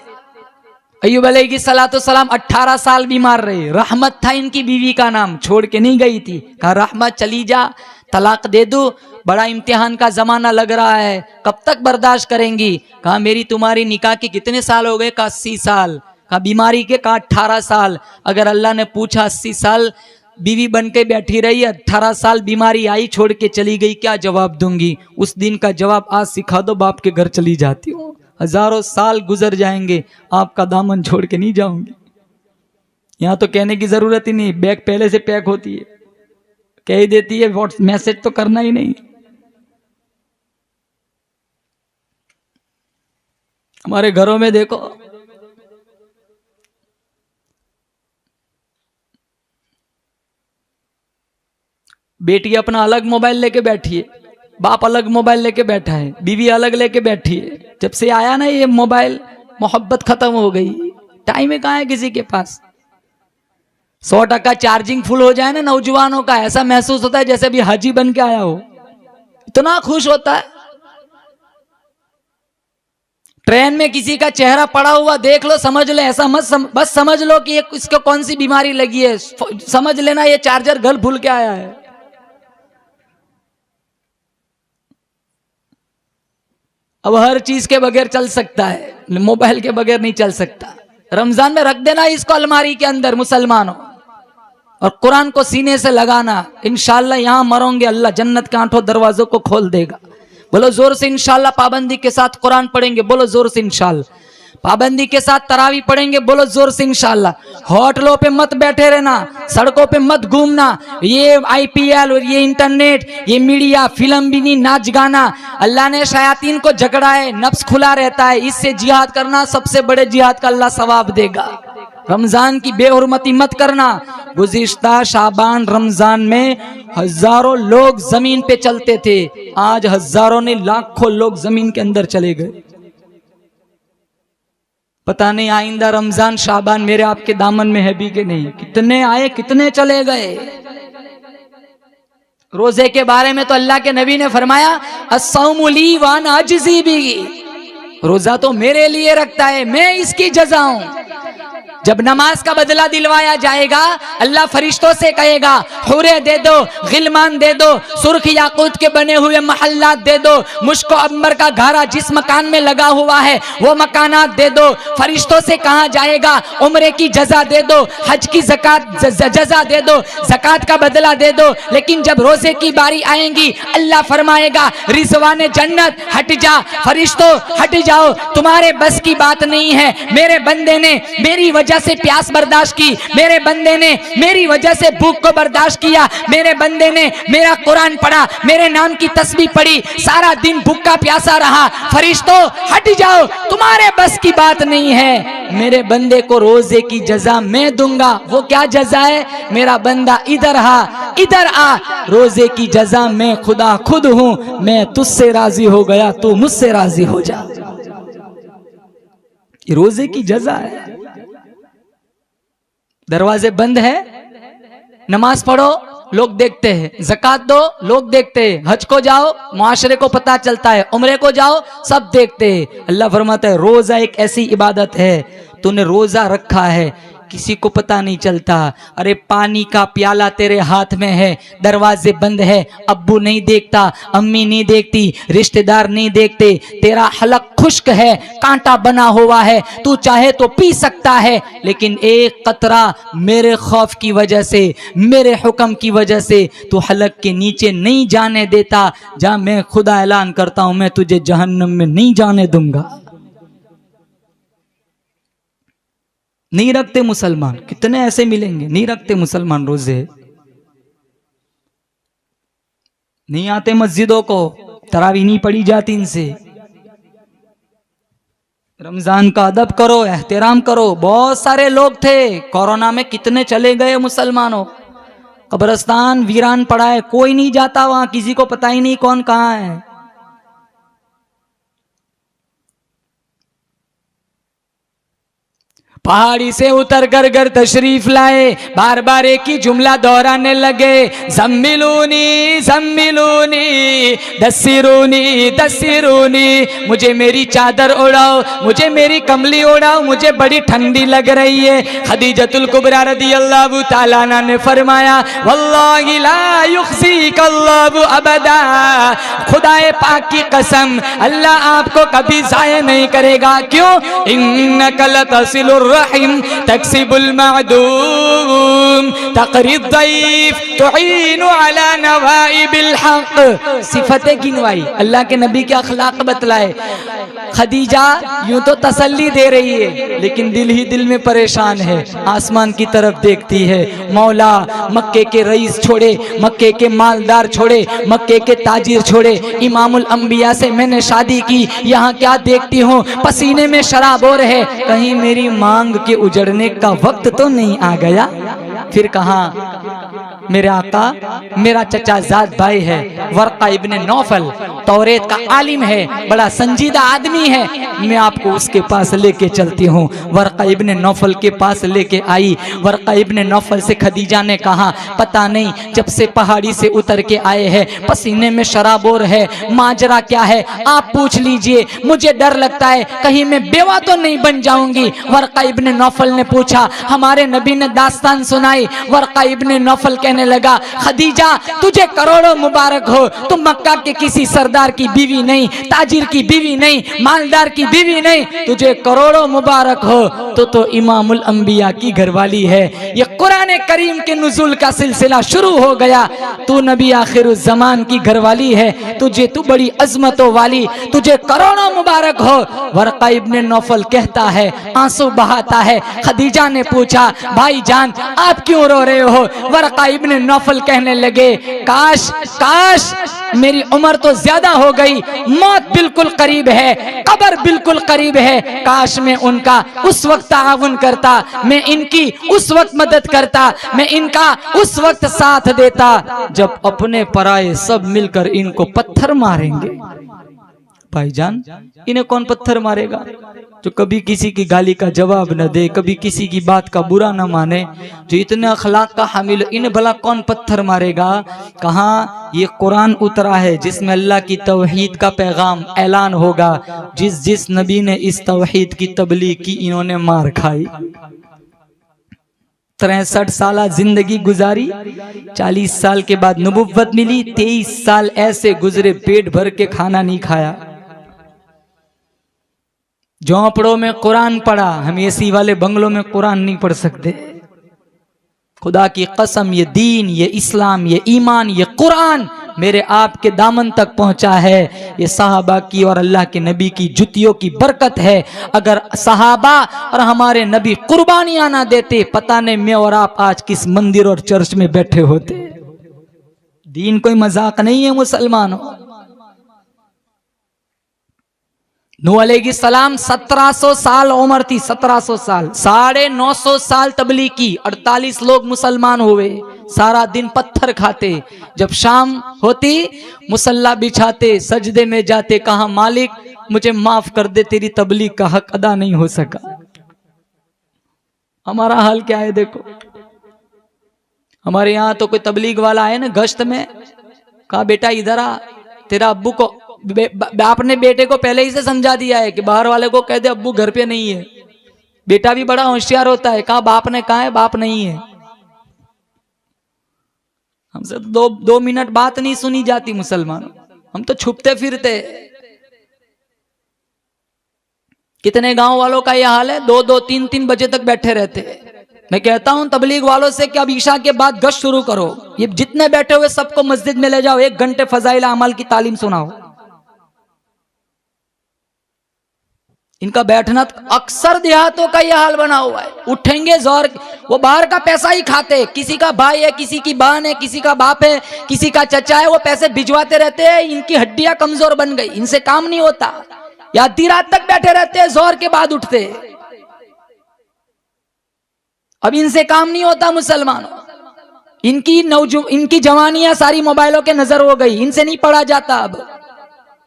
अय्यूब अलैहिस्सलाम 18 साल बीमार रहे, रहमत था इनकी बीवी का नाम, छोड़ के नहीं गई थी। कहा रहमत चली जा, तलाक दे दो, बड़ा इम्तिहान का जमाना लग रहा है, कब तक बर्दाश्त करेंगी? कहा मेरी तुम्हारी निकाह के कितने साल हो गए? कहा 80 साल। कहा बीमारी के? कहा 18 साल। अगर अल्लाह ने पूछा 80 साल बीवी बन के बैठी रही, 18 साल बीमारी आई, छोड़ के चली गई, क्या जवाब दूंगी? उस दिन का जवाब आज सिखा दो, बाप के घर चली जाती हूँ, हजारों साल गुजर जाएंगे, आपका दामन छोड़ के नहीं जाऊंगी। यहां तो कहने की जरूरत ही नहीं, बैग पहले से पैक होती है, कह ही देती है मैसेज तो करना ही नहीं। हमारे घरों में देखो, बेटी अपना अलग मोबाइल लेके बैठी है, बाप अलग मोबाइल लेके बैठा है, बीवी अलग लेके बैठी है। जब से आया ना ये मोबाइल, मोहब्बत खत्म हो गई। टाइम कहाँ है किसी के पास। 100% चार्जिंग फुल हो जाए ना नौजवानों का, ऐसा महसूस होता है जैसे अभी हाजी बन के आया हो, इतना खुश होता है। ट्रेन में किसी का चेहरा पड़ा हुआ देख लो, समझ लो, ऐसा मत बस समझ लो कि इसको कौन सी बीमारी लगी है, समझ लेना ये चार्जर घर भूल के आया है। अब हर चीज के बगैर चल सकता है, मोबाइल के बगैर नहीं चल सकता। रमजान में रख देना इसको अलमारी के अंदर मुसलमानों, और कुरान को सीने से लगाना। इंशाल्लाह यहां मरोगे अल्लाह जन्नत के 8 दरवाजों को खोल देगा। बोलो जोर से इंशाल्लाह। पाबंदी के साथ कुरान पढ़ेंगे, बोलो जोर से इंशाल्लाह। पाबंदी के साथ तरावी पढ़ेंगे, बोलो जोर से इंशाल्लाह। होटलों पे मत बैठे रहना, सड़कों पे मत घूमना। ये IPL और ये इंटरनेट, ये मीडिया, फिल्म भी नहीं, नाच गाना। अल्लाह ने शयातीन को झगड़ा है, नफ्स खुला रहता है, इससे जिहाद करना, सबसे बड़े जिहाद का अल्लाह सवाब देगा। रमजान की बेहुरमती मत करना। गुज़िश्ता शाबान रमजान में हजारों लोग जमीन पे चलते थे, आज हजारों ने लाखों लोग जमीन के अंदर चले गए। पता नहीं आइंदा रमजान शाबान मेरे आपके दामन में है भी कि नहीं। कितने आए कितने चले गए। रोजे के बारे में तो अल्लाह के नबी ने फरमाया, अस्सौमु ली व अना अज्ज़ी बिही। रोजा तो मेरे लिए रखता है, मैं इसकी जज़ा हूं। जब नमाज का बदला दिलवाया जाएगा, अल्लाह फरिश्तों से कहेगा, हुरे दे दो, गिलमान दे दो, सुर्ख याकूत के बने हुए महल्लात दे दो, मुश्को अंबर का घारा जिस मकान में लगा हुआ है वो मकानात दे दो। फरिश्तों से कहा जाएगा, उम्रे की जजा दे दो, हज की ज़कात जजा दे दो, ज़कात का बदला दे दो। लेकिन जब रोजे की बारी आएगी, अल्लाह फरमाएगा, रिजवाने जन्नत हट जा, फरिश्तों हट जाओ, तुम्हारे बस की बात नहीं है। मेरे बंदे ने मेरी वजह से प्यास बर्दाश्त की, मेरे बंदे ने मेरी वजह से भूख को बर्दाश्त किया, मेरे बंदे ने मेरा कुरान पढ़ा, मेरे नाम की तस्बीह पढ़ी, सारा दिन भूखा प्यासा रहा। फरिश्तों हट जाओ, तुम्हारे बस की बात नहीं है। मेरे बंदे को रोजे की जजा मैं दूंगा। वो क्या जजा है? मेरा बंदा इधर आ, इधर आ, रोजे की जजा मैं खुदा खुद हूं। मैं तुझसे राजी हो गया, तू मुझसे राजी हो जा। रोजे की जजा है। दरवाजे बंद है, नमाज पढ़ो लोग देखते हैं, ज़कात दो लोग देखते हैं, हज को जाओ मुआशरे को पता चलता है, उम्रे को जाओ सब देखते हैं। अल्लाह फरमाता है रोजा एक ऐसी इबादत है, तूने रोजा रखा है, किसी को पता नहीं चलता। अरे पानी का प्याला तेरे हाथ में है, दरवाजे बंद है, अब्बू नहीं देखता, अम्मी नहीं देखती, रिश्तेदार नहीं देखते, तेरा हलक खुश्क है, कांटा बना हुआ है, तू चाहे तो पी सकता है, लेकिन एक कतरा मेरे खौफ की वजह से, मेरे हुक्म की वजह से तू हलक के नीचे नहीं जाने देता। जा, मैं खुदा ऐलान करता हूं, मैं तुझे जहन्नम में नहीं जाने दूंगा। नहीं रखते मुसलमान, कितने ऐसे मिलेंगे नहीं रखते मुसलमान रोजे, नहीं आते मस्जिदों को, तरावी नहीं पढ़ी जाती इनसे। रमजान का अदब करो, एहतराम करो। बहुत सारे लोग थे कोरोना में, कितने चले गए मुसलमानों। कब्रिस्तान वीरान पड़ा है, कोई नहीं जाता वहां, किसी को पता ही नहीं कौन कहां है। पहाड़ी से उतर कर घर तशरीफ लाए, बार बार एक ही जुमला दोहराने लगे, ज़म्मिलूनी ज़म्मिलूनी दस्सिरूनी दस्सिरूनी, मुझे मेरी चादर उड़ाओ, मुझे मेरी कमली उड़ाओ, मुझे बड़ी ठंडी लग रही है। खदीजतुल कुबरा रदियल्लाहु ताला अन्हा ने फरमाया, वल्लाहि ला युख्ज़ीकल्लाहु अबदा, खुदाए पाक की कसम, अल्लाह आपको कभी ज़ाया नहीं करेगा। क्यों? इन्नका लतसिलुर रहीम तक्सिबुल मादूम तकरीद ज़ईफ, तुईनु अला नवाइबिल हक, सिफतें गिनवाई, अल्लाह के नबी के अखलाक बतलाए। खदीजा यूं तो तसल्ली दे रही है लेकिन दिल ही दिल में परेशान है, आसमान की तरफ देखती है। मौला मक्के के रईस छोड़े, मक्के के मालदार छोड़े, मक्के के ताजिर छोड़े, इमामुल अंबिया से मैंने शादी की, यहाँ क्या देखती हूँ पसीने में शराब हो रहे, कहीं मेरी मांग के उजड़ने का वक्त तो नहीं आ गया। फिर कहा मेरे आका मेरा चचा जाद भाई है वर्का इब्ने नौफल, तौरेत का आलिम है, बड़ा संजीदा आदमी है, मैं आपको उसके पास लेके चलती हूँ। वर्का इब्ने नौफल के पास लेके आई। वर्का इब्ने नौफल से खदीजा ने कहा पता नहीं जब से पहाड़ी से उतर के आए हैं पसीने में शराबोर है, माजरा क्या है आप पूछ लीजिए, मुझे डर लगता है कहीं मैं बेवा तो नहीं बन जाऊंगी। वर्का इब्ने नौफल ने पूछा, हमारे नबी ने दास्तान सुनाई। वर्का इब्ने नौफल कहने लगा खदीजा तुझे करोड़ों मुबारक हो, तुम मक्का के किसी सरदार की बीवी नहीं, ताजिर की बीवी नहीं, मालदार की बीवी नहीं, तुझे करोड़ों मुबारक हो, तो इमामुल अंबिया की घरवाली है। ये कुरान करीम के नुज़ुल का सिलसिला शुरू हो गया। तू नबी आखिरुज़ ज़मान की घरवाली है, तुझे तू बड़ी अजमतों वाली, तुझे करोड़ों मुबारक हो। वर्का इब्ने नौफल कहता है, आंसू बहाता है। खदीजा ने पूछा भाईजान आप क्यों रो रहे हो? वर्का इब्ने नौफल कहने लगे काश काश मेरी उम्र तो ज्यादा हो गई, मौत बिल्कुल करीब है, कब्र बिल्कुल करीब है, काश मैं उनका उस वक्त ताउन करता, मैं इनकी उस वक्त मदद करता, मैं इनका उस वक्त साथ देता जब अपने पराये सब मिलकर इनको पत्थर मारेंगे। भाईजान इन्हें कौन पत्थर मारेगा? जो कभी किसी की गाली का जवाब न दे, कभी किसी की बात का बुरा न माने, जो इतने अखलाक का हामिल, इन्हें भला कौन पत्थर मारेगा? कहाँ ये कुरान उतरा है जिसमें अल्लाह की तौहीद का पैगाम ऐलान होगा। जिस जिस नबी ने इस तौहीद की तबलीग की इन्होंने मार खाई। 63 साल जिंदगी गुजारी, 40 साल के बाद नबुव्वत मिली, 23 साल ऐसे गुजरे पेट भर के खाना नहीं खाया, झोंपड़ों में कुरान पढ़ा। हम एसी वाले बंगलों में कुरान नहीं पढ़ सकते। खुदा की कसम ये दीन, ये इस्लाम, ये ईमान, ये कुरान मेरे आपके दामन तक पहुंचा है। ये सहाबा की और अल्लाह के नबी की जुतियों की बरकत है। अगर सहाबा और हमारे नबी कुर्बानियां ना देते, पता नहीं मैं और आप आज किस मंदिर और चर्च में बैठे होते। दीन कोई मजाक नहीं है मुसलमानों। नूह अलैहिस्सलाम 1700 साल उम्र थी, 1700 साल, 950 साल तबलीग की, 48 लोग मुसलमान हुए, सारा दिन पत्थर खाते। जब शाम होती मुसल्ला बिछाते, सजदे में जाते, कहा मालिक मुझे माफ कर दे, तेरी तबलीग का हक अदा नहीं हो सका। हमारा हाल क्या है देखो। हमारे यहाँ तो कोई तबलीग वाला आए ना गश्त में, कहा बेटा इधर आ, तेरा अब्बू को बाप ने बेटे को पहले ही से समझा दिया है कि बाहर वाले को कह दे अब्बू घर पे नहीं है। बेटा भी बड़ा होशियार होता है, कहा बाप ने कहा है बाप नहीं है। हमसे दो मिनट बात नहीं सुनी जाती मुसलमानों, हम तो छुपते फिरते। कितने गांव वालों का यह हाल है, 2-2, 3-3 बजे तक बैठे रहते। मैं कहता हूं तबलीग वालों से कि अब ईशा के बाद गश्त शुरू करो, ये जितने बैठे हुए सबको मस्जिद में ले जाओ, 1 घंटे फजाइल अमल की तालीम सुनाओ। इनका बैठना अक्सर देहातों का यह हाल बना हुआ है। उठेंगे जोर, वो बाहर का पैसा ही खाते, किसी का भाई है, किसी की बहन है, किसी का बाप है, किसी का चचा है, वो पैसे भिजवाते रहते हैं। इनकी हड्डियां कमजोर बन गई, इनसे काम नहीं होता, या आधी रात तक बैठे रहते हैं, जोर के बाद उठते। अब इनसे काम नहीं होता मुसलमानों। इनकी जवानियां सारी मोबाइलों के नजर हो गई, इनसे नहीं पढ़ा जाता। अब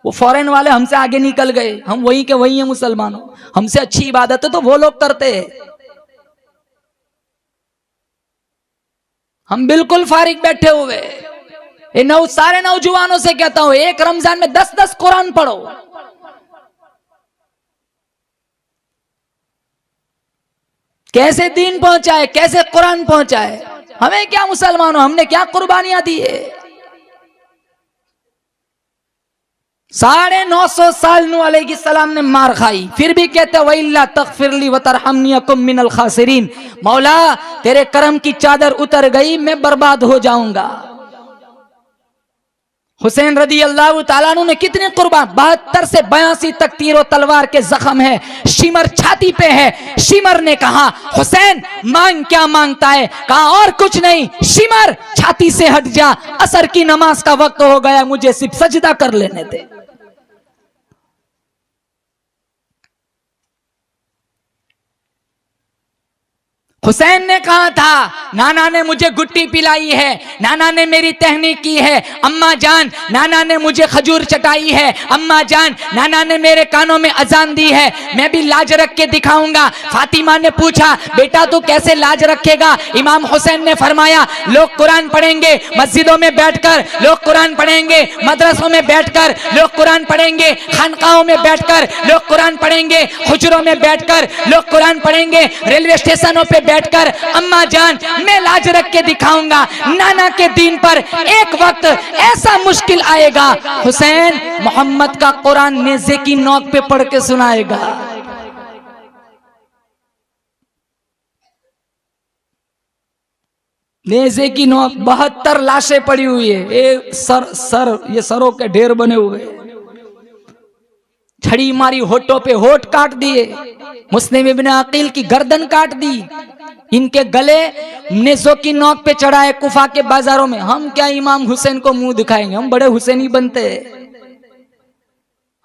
वो फॉरेन वाले हमसे आगे निकल गए, हम वही के वही हैं मुसलमानों। हमसे अच्छी इबादत है तो वो लोग करते हैं, हम बिल्कुल फारिग बैठे हुए। सारे नौजवानों से कहता हूं, एक रमजान में 10-10 कुरान पढ़ो। कैसे दीन पहुंचाए, कैसे कुरान पहुंचाए। हमें क्या मुसलमानों, हमने क्या कुर्बानियां दी है।
950 साल नूह अलैहिस्सलाम ने मार खाई, फिर भी कहते वइल्ला तगफिरली व तरहमनी अकुम मिनल खासिरीन, मौला तेरे करम की चादर उतर गई, मैं बर्बाद हो जाऊंगा। हुसैन रदी अल्लाह ताला अन्हु ने कितने कुर्बान, 72 से 82 तक तीरों तलवार के जख्म है, शिमर छाती पे है। शिमर ने कहा हुसैन मांग क्या मांगता है, कहा और कुछ नहीं, शिमर छाती से हट जा, असर की नमाज का वक्त हो गया, मुझे सिर्फ सजदा कर लेने दे। हुसैन ने कहा था नाना ने मुझे गुट्टी पिलाई है, नाना ने मेरी टहनी की है, अम्मा जान नाना ने मुझे खजूर चटाई है, अम्मा जान नाना ने मेरे कानों में अजान दी है, मैं भी लाज रख के दिखाऊंगा। फातिमा ने पूछा बेटा तू कैसे लाज रखेगा? इमाम हुसैन ने फरमाया लोग कुरान पढ़ेंगे मस्जिदों में बैठकर, लोग कुरान पढ़ेंगे मदरसों में बैठकर, लोग कुरान पढ़ेंगे खानकाहों में बैठकर, लोग कुरान पढ़ेंगे हुजरों में बैठकर, लोग कुरान पढ़ेंगे रेलवे स्टेशनों पे बैठकर। अम्मा जान मैं लाज रख के दिखाऊंगा, नाना के दीन पर एक वक्त ऐसा मुश्किल आएगा, हुसैन मोहम्मद का कुरान नेज़े की नोक पे पढ़ के सुनाएगा। नेज़े की नोक 72 लाशें पड़ी हुई है, ये सरों के ढेर बने हुए, छड़ी मारी होठों पे, होठ काट दिए, मुस्लिम इब्न अकील की गर्दन काट दी, इनके गले नेज़ों की नोक पे चढ़ाए कुफा के बाजारों में। हम क्या इमाम हुसैन को मुंह दिखाएंगे, हम बड़े हुसैनी बनते,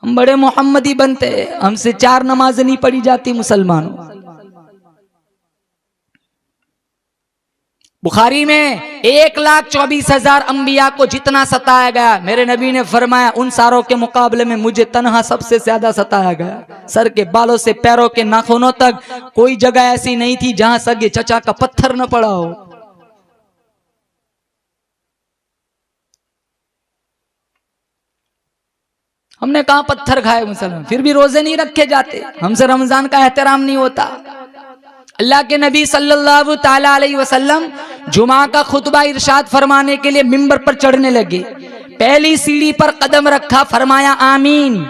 हम बड़े मोहम्मदी बनते, हमसे 4 नमाज नहीं पढ़ी जाती मुसलमानों। बुखारी में 1,24,000 अंबिया को जितना सताया गया, मेरे नबी ने फरमाया उन सारों के मुकाबले में मुझे तन्हा सबसे ज्यादा सताया गया। सर के बालों से पैरों के नाखूनों तक कोई जगह ऐसी नहीं थी जहां सगे चचा का पत्थर न पड़ा हो। हमने कहा पत्थर खाए मुसलमान, फिर भी रोजे नहीं रखे जाते, हमसे रमजान का एहतराम नहीं होता। अल्लाह के नबी सल्लल्लाहु ताला अलैहि वसल्लम जुमा का खुतबा इरशाद फरमाने के लिए मिंबर पर चढ़ने लगे। पहली सीढ़ी पर कदम रखा, फरमाया आमीन।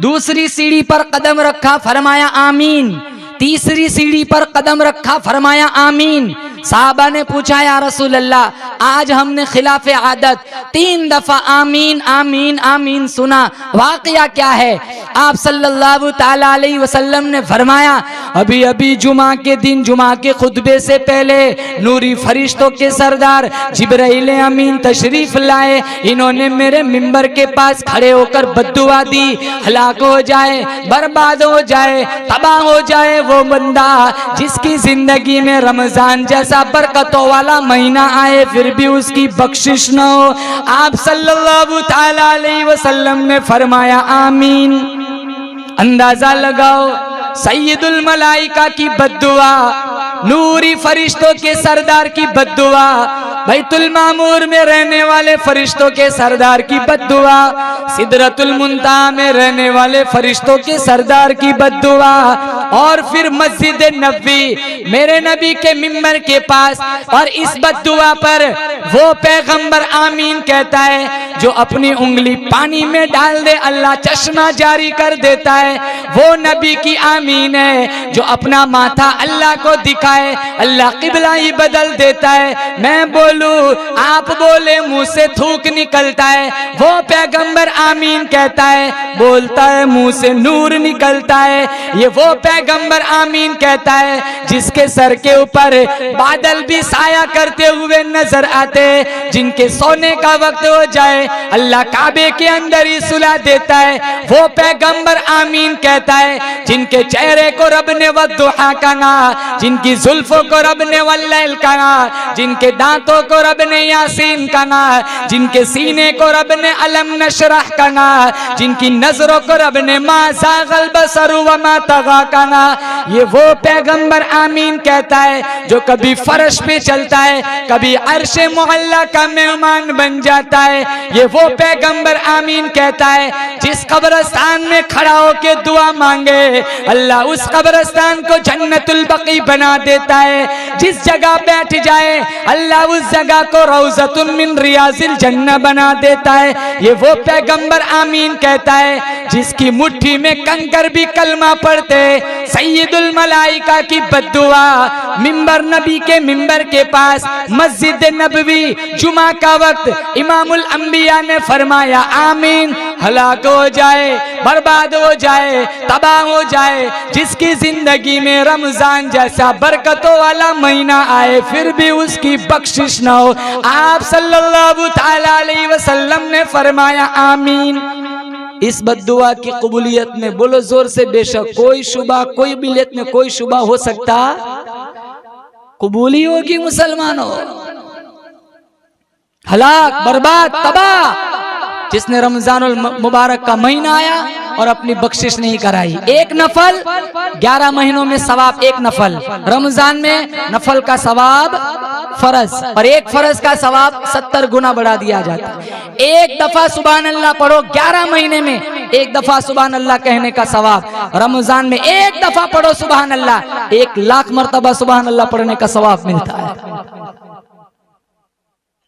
दूसरी सीढ़ी पर कदम रखा, फरमाया आमीन। तीसरी सीढ़ी पर कदम रखा, फरमाया आमीन। साहबा ने पूछा या रसूल अल्लाह आज हमने खिलाफे आदत 3 दफा आमीन आमीन आमीन सुना, वाकया क्या है? आप सल्लल्लाहु ताला अलैहि वसल्लम ने फरमाया अभी अभी जुमा के दिन जुमा के खुतबे से पहले नूरी फरिश्तों के सरदार जिब्राइल अमीन तशरीफ लाए, इन्होंने मेरे मिंबर के पास खड़े होकर बद्दुआ दी, हलाक हो जाए, बर्बाद हो जाए, तबाह हो जाए वो बंदा जिसकी जिंदगी में रमजान जैसा बरकतों वाला महीना आए फिर भी उसकी बख्शिश न हो। आप सल्लल्लाहु ताला अलैहि वसल्लम ने फरमाया आमीन। अंदाजा लगाओ सैयदुल मलाइका की बद्दुआ, नूरी फरिश्तों के सरदार की बद्दुआ, बैतुल मामूर में रहने वाले फरिश्तों के सरदार की बद्दुआ, सिदरतुल मुंतहा में रहने वाले फरिश्तों के सरदार की बद्दुआ, और फिर मस्जिद नबवी मेरे नबी के मिंबर के पास, और इस बद्दुआ पर वो पैगंबर आमीन कहता है जो अपनी उंगली पानी में डाल दे अल्लाह चश्मा जारी कर देता है, वो नबी की आमीन है। जो अपना माथा अल्लाह को दिखाए अल्लाह किबला ही बदल देता है। मैं बोलूं आप बोले मुंह से थूक निकलता है, वो पैगंबर आमीन कहता है, बोलता है मुंह से नूर निकलता है। ये वो पैगंबर आमीन कहता है जिसके सर के ऊपर बादल भी साया करते हुए नजर आते, जिनके सोने का वक्त हो जाए अल्लाह काबे के अंदर ही सुला देता है। वो पैगंबर आमीन कहता है जिनके चेहरे को रब ने वद्दुहा कहा, जिनकी जुल्फों को रब ने वल्लैल कहा, जिनके दांतों को रब ने यासीन कहा, जिनके सीने को रब ने अलम नशरह कहा, जिनकी नजरों को रब ने मा ज़ाग़ल बसर व मा तग़ा कहा। मांगा। ये वो पैगंबर आमीन कहता है जो कभी फर्श पे चलता है, कभी अर्शे मुअल्ला का मेहमान बन जाता है। ये वो पैगंबर आमीन कहता है जिस कब्रिस्तान में खड़ा होके दुआ मांगे अल्लाह उस कब्रिस्तान को जन्नतुल बकी बना देता है। जिस जगह बैठ जाए अल्लाह उस जगह को रौज़तुन मिन रियाज़िल जन्नह बना देता है। ये वो पैगंबर आमीन कहता है जिसकी मुट्ठी में कंकर भी कलमा पढ़ते। सैयदुल मलाइका की बद्दुआ मिंबर नबी के मिंबर के पास मस्जिद नबवी जुमा का वक्त इमामुल अंबिया ने फरमाया आमीन। हलाक हो जाए, बर्बाद हो जाए, तबाह हो जाए जिसकी जिंदगी में रमजान जैसा बरकतों वाला महीना आए फिर भी उसकी बख्शिश ना हो। आप सल्लल्लाहु तआला अलैहि वसल्लम ने फरमाया आमीन। इस बद्दुआ की कबूलियत में बोलो जोर से बेशक कोई शुबा, कोई बिलियत में कोई शुबा हो सकता कबूली होगी मुसलमानों। हलाक, बर्बाद, तबाह जिसने रमजानुल मुबारक का महीना आया और अपनी बख्शिश नहीं कराई। एक नफल 11 महीनों में सवाब, एक नफल रमजान में नफल का सवाब फर्ज और एक फर्ज का सवाब 70 गुना बढ़ा दिया जाता है। एक दफा सुभान अल्लाह पढ़ो 11 महीने में, एक दफा सुभान अल्लाह कहने का सवाब। रमजान में एक दफा पढ़ो सुभान अल्लाह, 1 लाख मर्तबा सुभान अल्लाह पढ़ने का सवाब मिलता है।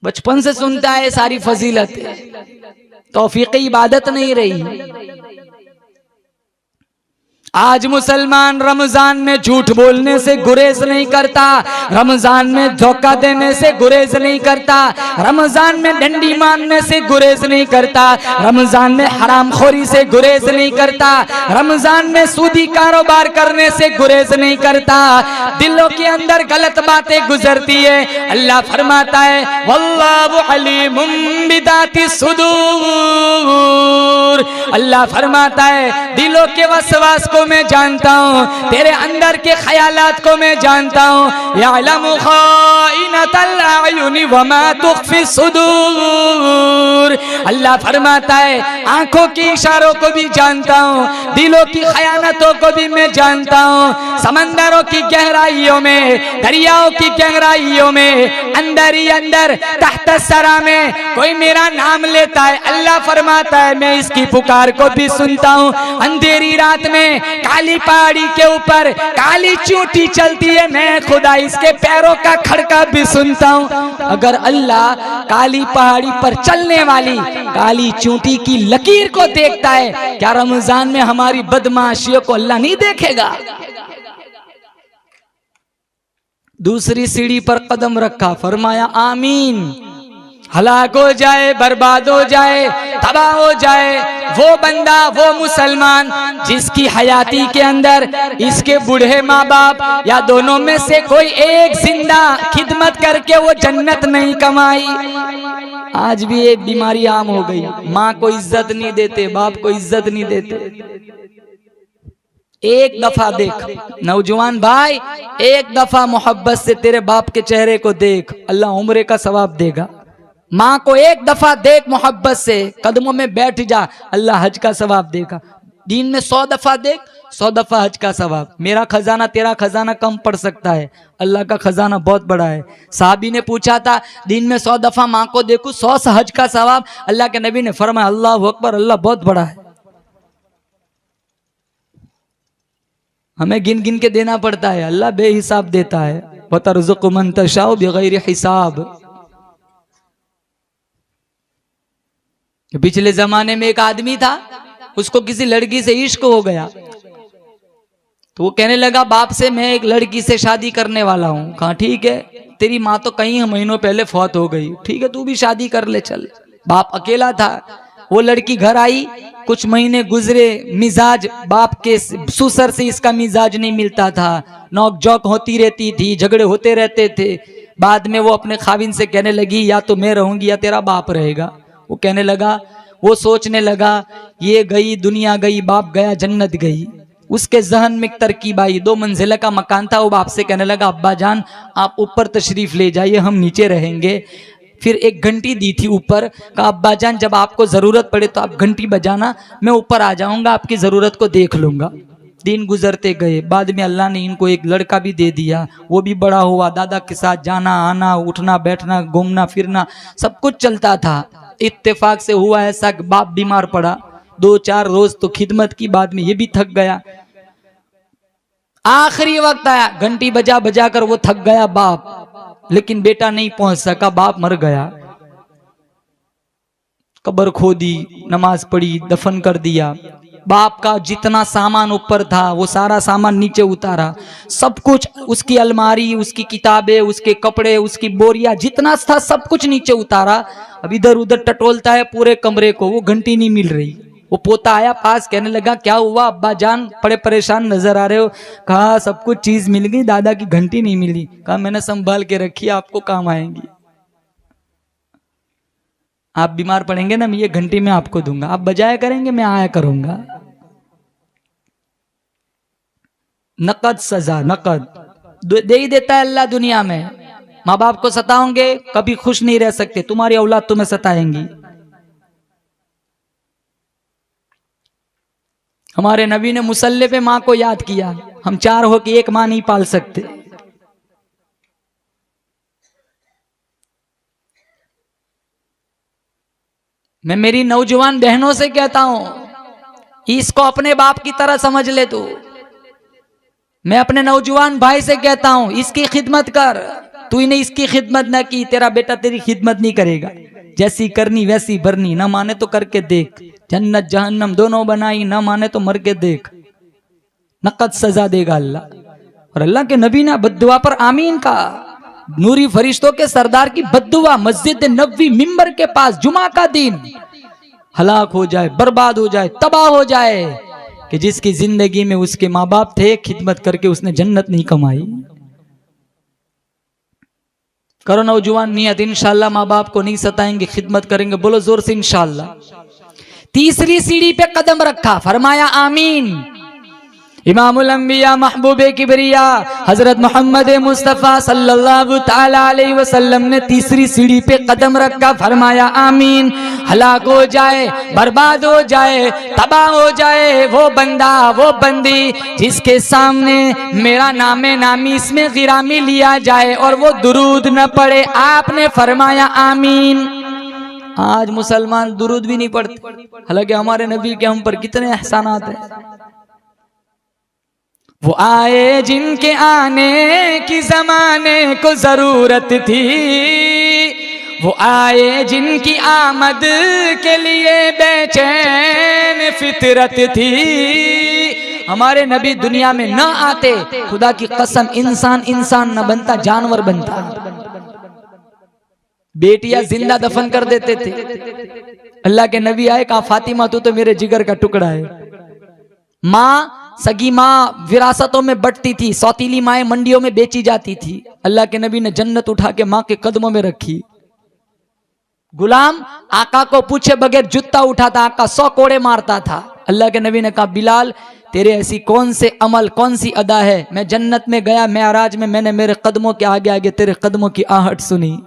बचपन से सुनता है सारी फजीलत, तौफीक इबादत नहीं रही। आज मुसलमान रमजान में झूठ बोलने से गुरेज नहीं करता, रमजान में धोखा देने से गुरेज नहीं करता, रमजान में डंडी मारने से गुरेज नहीं करता, रमजान में हरामखोरी से गुरेज नहीं करता, रमजान में सूदी कारोबार करने से गुरेज नहीं करता। दिलों के अंदर गलत बातें गुजरती है, अल्लाह फरमाता है वल्लाहु अलीमुम बिदाति सुदूर। अल्लाह फरमाता है दिलों के वसवास को मैं जानता हूँ, तेरे अंदर के ख्यालात को मैं जानता हूँ। यअलमु खाइनतल अयुनि वमा तुख्फी सुदूर। अल्लाह फरमाता है आंखों के इशारों को भी जानता हूँ, दिलों की खयानतों को भी मैं जानता हूँ। समंदरों की गहराइयों में, दरियाओं की गहराइयों में, अंदर ही अंदर तहत सरा में कोई मेरा नाम लेता है, अल्लाह फरमाता है मैं इसकी पुकार को भी सुनता हूँ। अंधेरी रात में काली पहाड़ी के ऊपर काली चूंटी चलती है, मैं खुदा इसके पैरों का खड़का भी सुनता हूँ। अगर अल्लाह काली पहाड़ी पर चलने वाली काली चूंटी की लकीर को देखता है, क्या रमजान में हमारी बदमाशियों को अल्लाह नहीं देखेगा? दूसरी सीढ़ी पर कदम रखा, फरमाया आमीन। हलाक हो जाए, बर्बाद हो जाए, तबाह हो जाए वो बंदा, वो मुसलमान जिसकी हयाती के अंदर इसके बूढ़े माँ बाप या दोनों में से कोई एक जिंदा खिदमत करके वो जन्नत नहीं कमाई। आज भी एक बीमारी आम हो गई, माँ को इज्जत नहीं देते, बाप को इज्जत नहीं देते। एक दफा देख नौजवान भाई, एक दफा मोहब्बत से तेरे बाप के चेहरे को देख, अल्लाह उम्रे का सवाब देगा। माँ को एक दफा देख मोहब्बत से, कदमों में बैठ जा, अल्लाह हज का सवाब देगा। दिन में 100 दफा देख, 100 दफा हज का सवाब। मेरा खजाना तेरा खजाना कम पड़ सकता है, अल्लाह का खजाना बहुत बड़ा है। साहबी ने पूछा था दिन में 100 दफा माँ को देखूं, 100 हज का सवाब। अल्लाह के नबी ने फरमाया अल्लाह अकबर, अल्लाह बहुत बड़ा है। हमें गिन गिन के देना पड़ता है, अल्लाह बेहिसाब देता है। वतरज़ुक़ु मन तशाउ बिग़ैरि हिसाब। पिछले जमाने में एक आदमी था, उसको किसी लड़की से इश्क हो गया, तो वो कहने लगा बाप से मैं एक लड़की से शादी करने वाला हूँ। कहा ठीक है, तेरी माँ तो कई महीनों पहले फौत हो गई, ठीक है तू भी शादी कर ले चल। बाप अकेला था, वो लड़की घर आई, कुछ महीने गुजरे, मिजाज बाप के सुसर से इसका मिजाज नहीं मिलता था, नोक जोक होती रहती थी, झगड़े होते रहते थे। बाद में वो अपने खाविन से कहने लगी या तो मैं रहूंगी या तेरा बाप रहेगा। वो कहने लगा, वो सोचने लगा ये गई दुनिया गई, बाप गया जन्नत गई। उसके जहन में तरकीब आई, 2 मंजिला का मकान था। वो बाप से कहने लगा अब्बा जान आप ऊपर तशरीफ ले जाइए, हम नीचे रहेंगे। फिर एक घंटी दी थी ऊपर, कहा अब्बा जान जब आपको जरूरत पड़े तो आप घंटी बजाना, मैं ऊपर आ जाऊंगा, आपकी जरूरत को देख लूंगा। दिन गुजरते गए, बाद में अल्लाह ने इनको एक लड़का भी दे दिया, वो भी बड़ा हुआ, दादा के साथ जाना आना, उठना बैठना, घूमना फिरना सब कुछ चलता था। इत्तेफाक से हुआ ऐसा कि बाप बीमार पड़ा, 2-4 रोज तो खिदमत की, बाद में ये भी थक गया। आखिरी वक्त आया, घंटी बजा बजा कर वो थक गया बाप, लेकिन बेटा नहीं पहुंच सका, बाप मर गया। कब्र खोदी, नमाज पढ़ी, दफन कर दिया। बाप का जितना सामान ऊपर था वो सारा सामान नीचे उतारा, सब कुछ, उसकी अलमारी, उसकी किताबें, उसके कपड़े, उसकी बोरिया, जितना था सब कुछ नीचे उतारा। अब इधर उधर टटोलता है पूरे कमरे को, वो घंटी नहीं मिल रही। वो पोता आया पास, कहने लगा क्या हुआ अब्बा जान, बड़े परेशान नजर आ रहे हो। कहा सब कुछ चीज मिल गई, दादा की घंटी नहीं मिली। कहा मैंने संभाल के रखी, आपको काम आएंगी। आप बीमार पड़ेंगे ना, मैं ये घंटी में आपको दूंगा, आप बजाया करेंगे, मैं आया करूंगा। नकद सजा, नकद दे ही देता है अल्लाह दुनिया में। माँ बाप को सताओगे कभी खुश नहीं रह सकते, तुम्हारी औलाद तुम्हें सताएंगी। हमारे नबी ने मुसल्ले पे माँ को याद किया। हम 4 हो के एक माँ नहीं पाल सकते। मैं मेरी नौजवान बहनों से कहता हूं, इसको अपने बाप की तरह समझ ले तू। मैं अपने नौजवान भाई से कहता हूं, इसकी खिदमत कर। तूने इसकी खिदमत न की, तेरा बेटा तेरी खिदमत नहीं करेगा। जैसी करनी वैसी भरनी, न माने तो करके देख। जन्नत जहन्नम दोनों बनाई, न माने तो मर के देख। नकद सजा देगा अल्लाह। और अल्लाह के नबी ने बद्दुआ पर आमीन कहा। नूरी फरिश्तों के सरदार की बद्दुआ मस्जिद नबवी मिंबर के पास जुमा का दिन हलाक हो जाए, बर्बाद हो जाए, तबाह हो जाए, कि जिसकी जिंदगी में उसके माँ बाप थे, खिदमत करके उसने जन्नत नहीं कमाई। करो नौजवान नियत, इंशाल्लाह माँ बाप को नहीं सताएंगे, खिदमत करेंगे। बोलो जोर से इंशाल्लाह। तीसरी सीढ़ी पे कदम रखा, फरमाया आमीन। इमामुल अंबिया महबूबे किबरिया हजरत मोहम्मद मुस्तफ़ा सल्लल्लाहु ताला अलैहि वसल्लम ने तीसरी सीढ़ी पे कदम रखा, फरमाया आमीन। हलाक हो जाए, बर्बाद हो जाए, तबाह हो जाए वो बंदा, वो बंदी जिसके सामने मेरा नामे नामी इसमें गिरामी लिया जाए और वो दुरूद न पढ़े। आपने फरमाया आमीन। आज मुसलमान दुरूद भी नहीं पढ़ते, हालांकि हमारे नबी के हम पर कितने एहसानात हैं। वो आए जिनके आने की जमाने को जरूरत थी, वो आए जिनकी आमद के लिए बेचैन फितरत थी। हमारे नबी दुनिया में न आते, खुदा की कसम इंसान इंसान न बनता, जानवर बनता। बेटियां जिंदा दफन कर देते थे। अल्लाह के नबी आए, कहा फातिमा तू तो मेरे जिगर का टुकड़ा है। माँ, सगी माँ विरासतों में बंटती थी, सौतीली माएं मंडियों में बेची जाती थी। अल्लाह के नबी ने जन्नत उठा के माँ के कदमों में रखी। गुलाम आका को पूछे बगैर जूता उठाता, आका 100 कोड़े मारता था। अल्लाह के नबी ने कहा बिलाल तेरे ऐसी कौन से अमल, कौन सी अदा है, मैं जन्नत में गया मेराज में, मैंने मेरे कदमों के आगे आगे तेरे कदमों की आहट सुनी।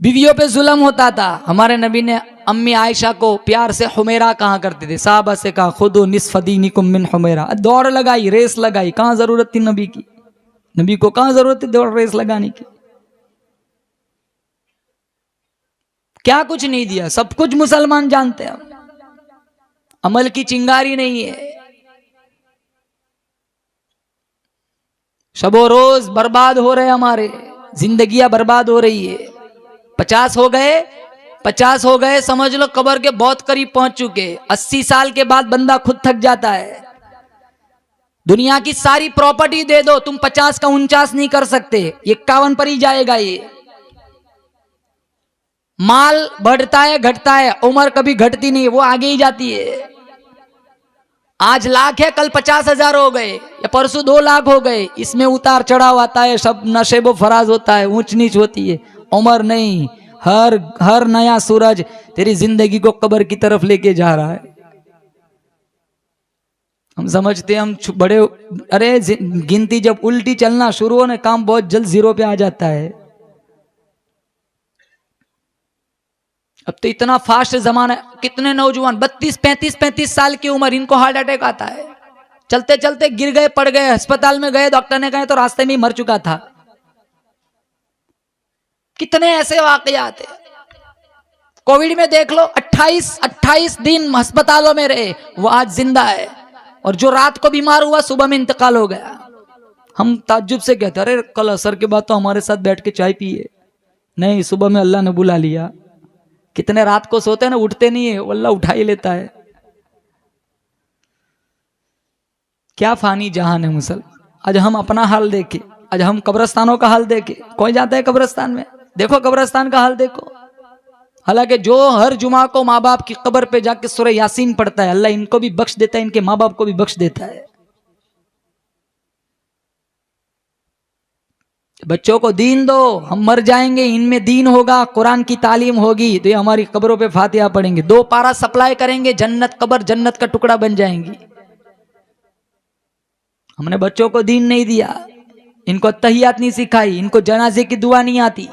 बीवियों पे जुल्म होता था। हमारे नबी ने अम्मी आयशा को प्यार से हुमैरा कहा करते थे। साहबा से कहा खुदो निस्फ दीनिकुम मिन हुमैरा। दौड़ लगाई, रेस लगाई, कहां जरूरत थी नबी की? नबी को कहां जरूरत थी दौड़ रेस लगाने की? क्या कुछ नहीं दिया, सब कुछ मुसलमान जानते हैं। अमल की चिंगारी नहीं है। शबो रोज बर्बाद हो रहे, हमारे जिंदगियां बर्बाद हो रही है। 50 हो गए, समझ लो कब्र के बहुत करीब पहुंच चुके। 80 साल के बाद बंदा खुद थक जाता है। दुनिया की सारी प्रॉपर्टी दे दो, तुम 50 का 49 नहीं कर सकते, 51 पर ही जाएगा। ये माल बढ़ता है घटता है, उम्र कभी घटती नहीं, वो आगे ही जाती है। आज लाख है, कल 50,000 हो गए, या परसों 2 लाख हो गए। इसमें उतार चढ़ाव आता है, सब नशेबो फराज होता है, ऊंच नीच होती है। उम्र नहीं, हर नया सूरज तेरी जिंदगी को कब्र की तरफ लेके जा रहा है। हम समझते हैं हम बड़े, अरे गिनती जब उल्टी चलना शुरू हो ना, काम बहुत जल्द 0 पे आ जाता है। अब तो इतना फास्ट जमाना है, कितने नौजवान 32-35 साल की उम्र, इनको हार्ट अटैक आता है। चलते चलते गिर गए, पड़ गए, अस्पताल में गए, डॉक्टर ने कहा तो रास्ते में ही मर चुका था। कितने ऐसे वाकयात है। कोविड में देख लो, 28 दिन अस्पतालों में रहे, वो आज जिंदा है। और जो रात को बीमार हुआ सुबह में इंतकाल हो गया। हम ताज्जुब से कहते अरे कल असर के बाद तो हमारे साथ बैठ के चाय पिए, नहीं सुबह में अल्लाह ने बुला लिया। कितने रात को सोते हैं ना, उठते नहीं है, अल्लाह उठा ही लेता है। क्या फानी जहान है मुसल। आज हम अपना हाल देखे, आज हम कब्रस्तानों का हाल देखे। कोई जाता है कब्रस्तान में, देखो कब्रस्तान का हाल देखो। हालांकि जो हर जुमा को माँ बाप की कब्र पे जाके सूरह यासीन पढ़ता है, अल्लाह इनको भी बख्श देता है, इनके माँ बाप को भी बख्श देता है। बच्चों को दीन दो, हम मर जाएंगे, इनमें दीन होगा, कुरान की तालीम होगी तो ये हमारी कब्रों पे फातिहा पढ़ेंगे, 2 पारा सप्लाई करेंगे, जन्नत कब्र जन्नत का टुकड़ा बन जाएंगी। हमने बच्चों को दीन नहीं दिया, इनको तहियात नहीं सिखाई, इनको जनाजे की दुआ नहीं आती।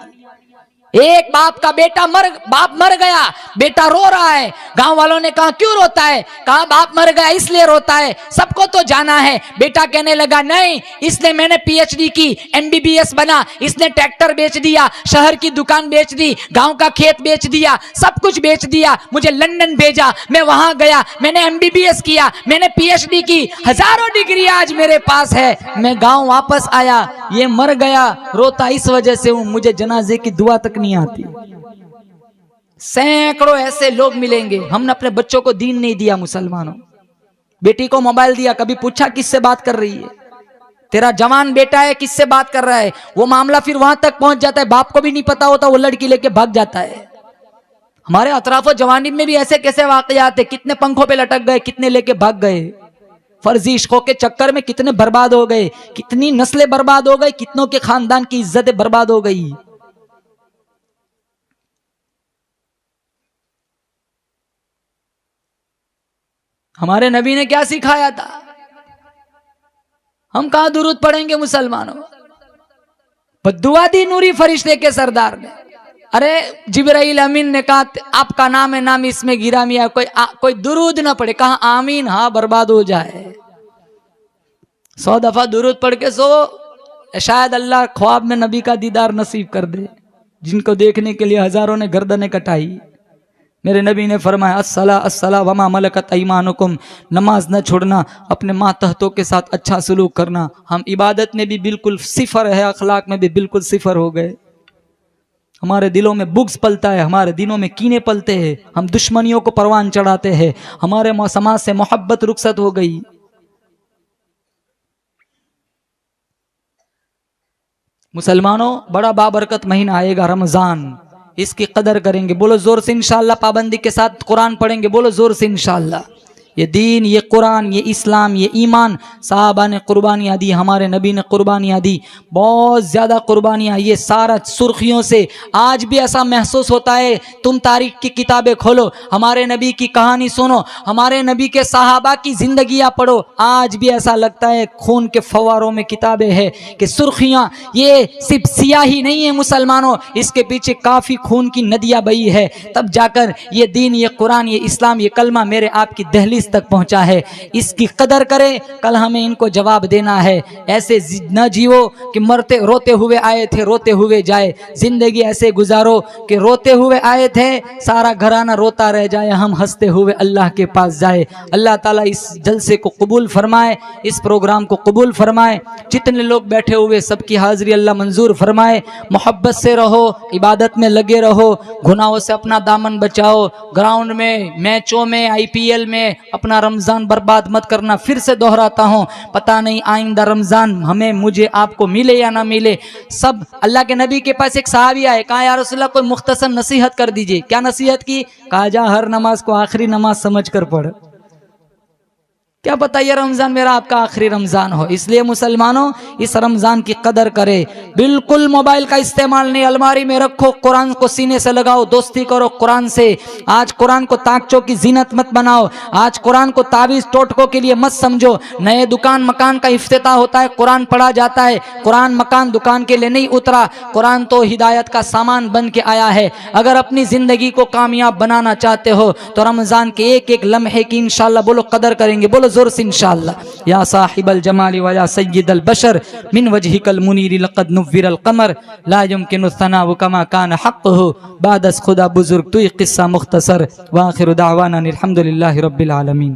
एक बाप का बाप मर गया, बेटा रो रहा है। गांव वालों ने कहा क्यों रोता है? कहा बाप मर गया इसलिए रोता है, सबको तो जाना है। बेटा कहने लगा नहीं, इसने मैंने पीएचडी की, एमबीबीएस बना, इसने ट्रैक्टर बेच दिया, शहर की दुकान बेच दी, गांव का खेत बेच दिया, सब कुछ बेच दिया, मुझे लंदन भेजा, मैं वहां गया, मैंने एमबीबीएस किया, मैंने पीएचडी की, हजारों डिग्री आज मेरे पास है, मैं गांव वापस आया, ये मर गया, रोता इस वजह से हूं, मुझे जनाजे की दुआ तक नहीं आती। सैकड़ों ऐसे लोग मिलेंगे। हमने अपने बच्चों को दीन नहीं दिया। मुसलमानों, बेटी को मोबाइल दिया, कभी पूछा किससे बात कर रही है? तेरा जवान बेटा है, किससे बात कर रहा है? वो मामला फिर वहां तक पहुंच जाता है, बाप को भी नहीं पता होता, वो लड़की लेके भाग जाता है। हमारे अतराफो जवानी में भी ऐसे कैसे वाकयात है, कितने पंखों पे लटक गए, कितने लेके भाग गए, फर्जी इश्कों के चक्कर में कितने बर्बाद हो गए, कितनी नस्लें बर्बाद हो गई, कितनों के खानदान की इज्जतें बर्बाद हो गई। हमारे नबी ने क्या सिखाया था? हम कहां दुरूद पढ़ेंगे मुसलमानों? बद्दुआ दी नूरी फरिश्ते के सरदार ने। अरे जिब्राइल अमीन ने कहा आपका नाम है, नाम इसमें गिरा मिया, कोई दुरूद ना पढ़े, कहा आमीन, हाँ बर्बाद हो जाए। 100 दफा दुरूद पढ़ के सो, शायद अल्लाह ख्वाब में नबी का दीदार नसीब कर दे। जिनको देखने के लिए हजारों ने गर्दनें कटाई, मेरे नबी ने फरमाया अस्सला अस्सला वमा मलकत ऐमानुकुम, नमाज न छोड़ना, अपने मातहतों के साथ अच्छा सलूक करना। हम इबादत में भी बिल्कुल सिफर है, अखलाक में भी बिल्कुल सिफर हो गए। हमारे दिलों में बुग्स पलता है, हमारे दिनों में कीने पलते हैं, हम दुश्मनियों को परवान चढ़ाते हैं, हमारे समाज से मोहब्बत रुखसत हो गई। मुसलमानों, बड़ा बाबरकत महीना आएगा रमजान, इसकी कदर करेंगे। बोलो जोर से इंशाअल्लाह। पाबंदी के साथ कुरान पढ़ेंगे, बोलो जोर से इंशाअल्लाह। ये दीन, ये कुरान, ये इस्लाम, ये ईमान, साहबा ने कुर्बानियाँ दी, हमारे नबी ने कुर्बानियाँ दी, बहुत ज़्यादा कुर्बानियाँ। ये सारा सुर्खियों से आज भी ऐसा महसूस होता है, तुम तारीख की किताबें खोलो, हमारे नबी की कहानी सुनो, हमारे नबी के साहबा की जिंदगियाँ पढ़ो, आज भी ऐसा लगता है खून के फव्वारों में किताबें हैं कि सुर्खियाँ, ये सिर्फ सियाही नहीं है मुसलमानों, इसके पीछे काफ़ी खून की नदियाँ बही है, तब जाकर ये दीन, ये कुरान, ये इस्लाम, ये कलमा मेरे आपकी दहलीज तक पहुंचा है। इसकी कदर करें, कल हमें इनको जवाब देना है। ऐसे न जियो कि मरते रोते हुए आए थे रोते हुए जाए, जिंदगी ऐसे गुजारो कि रोते हुए आए थे सारा घराना रोता रह जाए, हम हंसते हुए अल्लाह के पास जाए। अल्लाह ताला इस जलसे को कबूल फरमाए, इस प्रोग्राम को कबूल फरमाए, जितने लोग बैठे हुए सबकी हाजिरी अल्लाह मंजूर फरमाए। मोहब्बत से रहो, इबादत में लगे रहो, गुनाहों से अपना दामन बचाओ, ग्राउंड में, मैचों में, IPL में अपना रमजान बर्बाद मत करना। फिर से दोहराता हूँ, पता नहीं आइंदा रमजान हमें, मुझे, आपको मिले या ना मिले। सब अल्लाह के नबी के पास एक सहाबी आए, कहा या रसूलल्लाह कोई मुख्तसर नसीहत कर दीजिए। क्या नसीहत की? कहा जा हर नमाज को आखिरी नमाज समझ कर पढ़। क्या पता ये रमजान मेरा आपका आखिरी रमजान हो। इसलिए मुसलमानों इस रमजान की कदर करें। बिल्कुल मोबाइल का इस्तेमाल नहीं, अलमारी में रखो, कुरान को सीने से लगाओ, दोस्ती करो कुरान से। आज कुरान को ताकचों की जीनत मत बनाओ, आज कुरान को ताबीज टोटकों के लिए मत समझो। नए दुकान मकान का इफ्तिताह होता है, कुरान पढ़ा जाता है। कुरान मकान दुकान के लिए नहीं उतरा, कुरान तो हिदायत का सामान बन के आया है। अगर अपनी जिंदगी को कामयाब बनाना चाहते हो तो रमजान के एक एक लम्हे की इंशाअल्लाह बोलो कदर करेंगे, बोलो जोर से इंशाअल्लाह। या साहिबल जमाली व या सय्यदल बशर मिन वजहिकल मुनीर लक़द नुव्विरल क़मर ला युमकिनु सनाउ कमा कान हक़्क़ुहु बादस खुदा बुजुर्ग तू किस्सा मुख्तसर व आखिरु दावाना अनिल हम्दुलिल्लाहि रब्बिल आलमीन।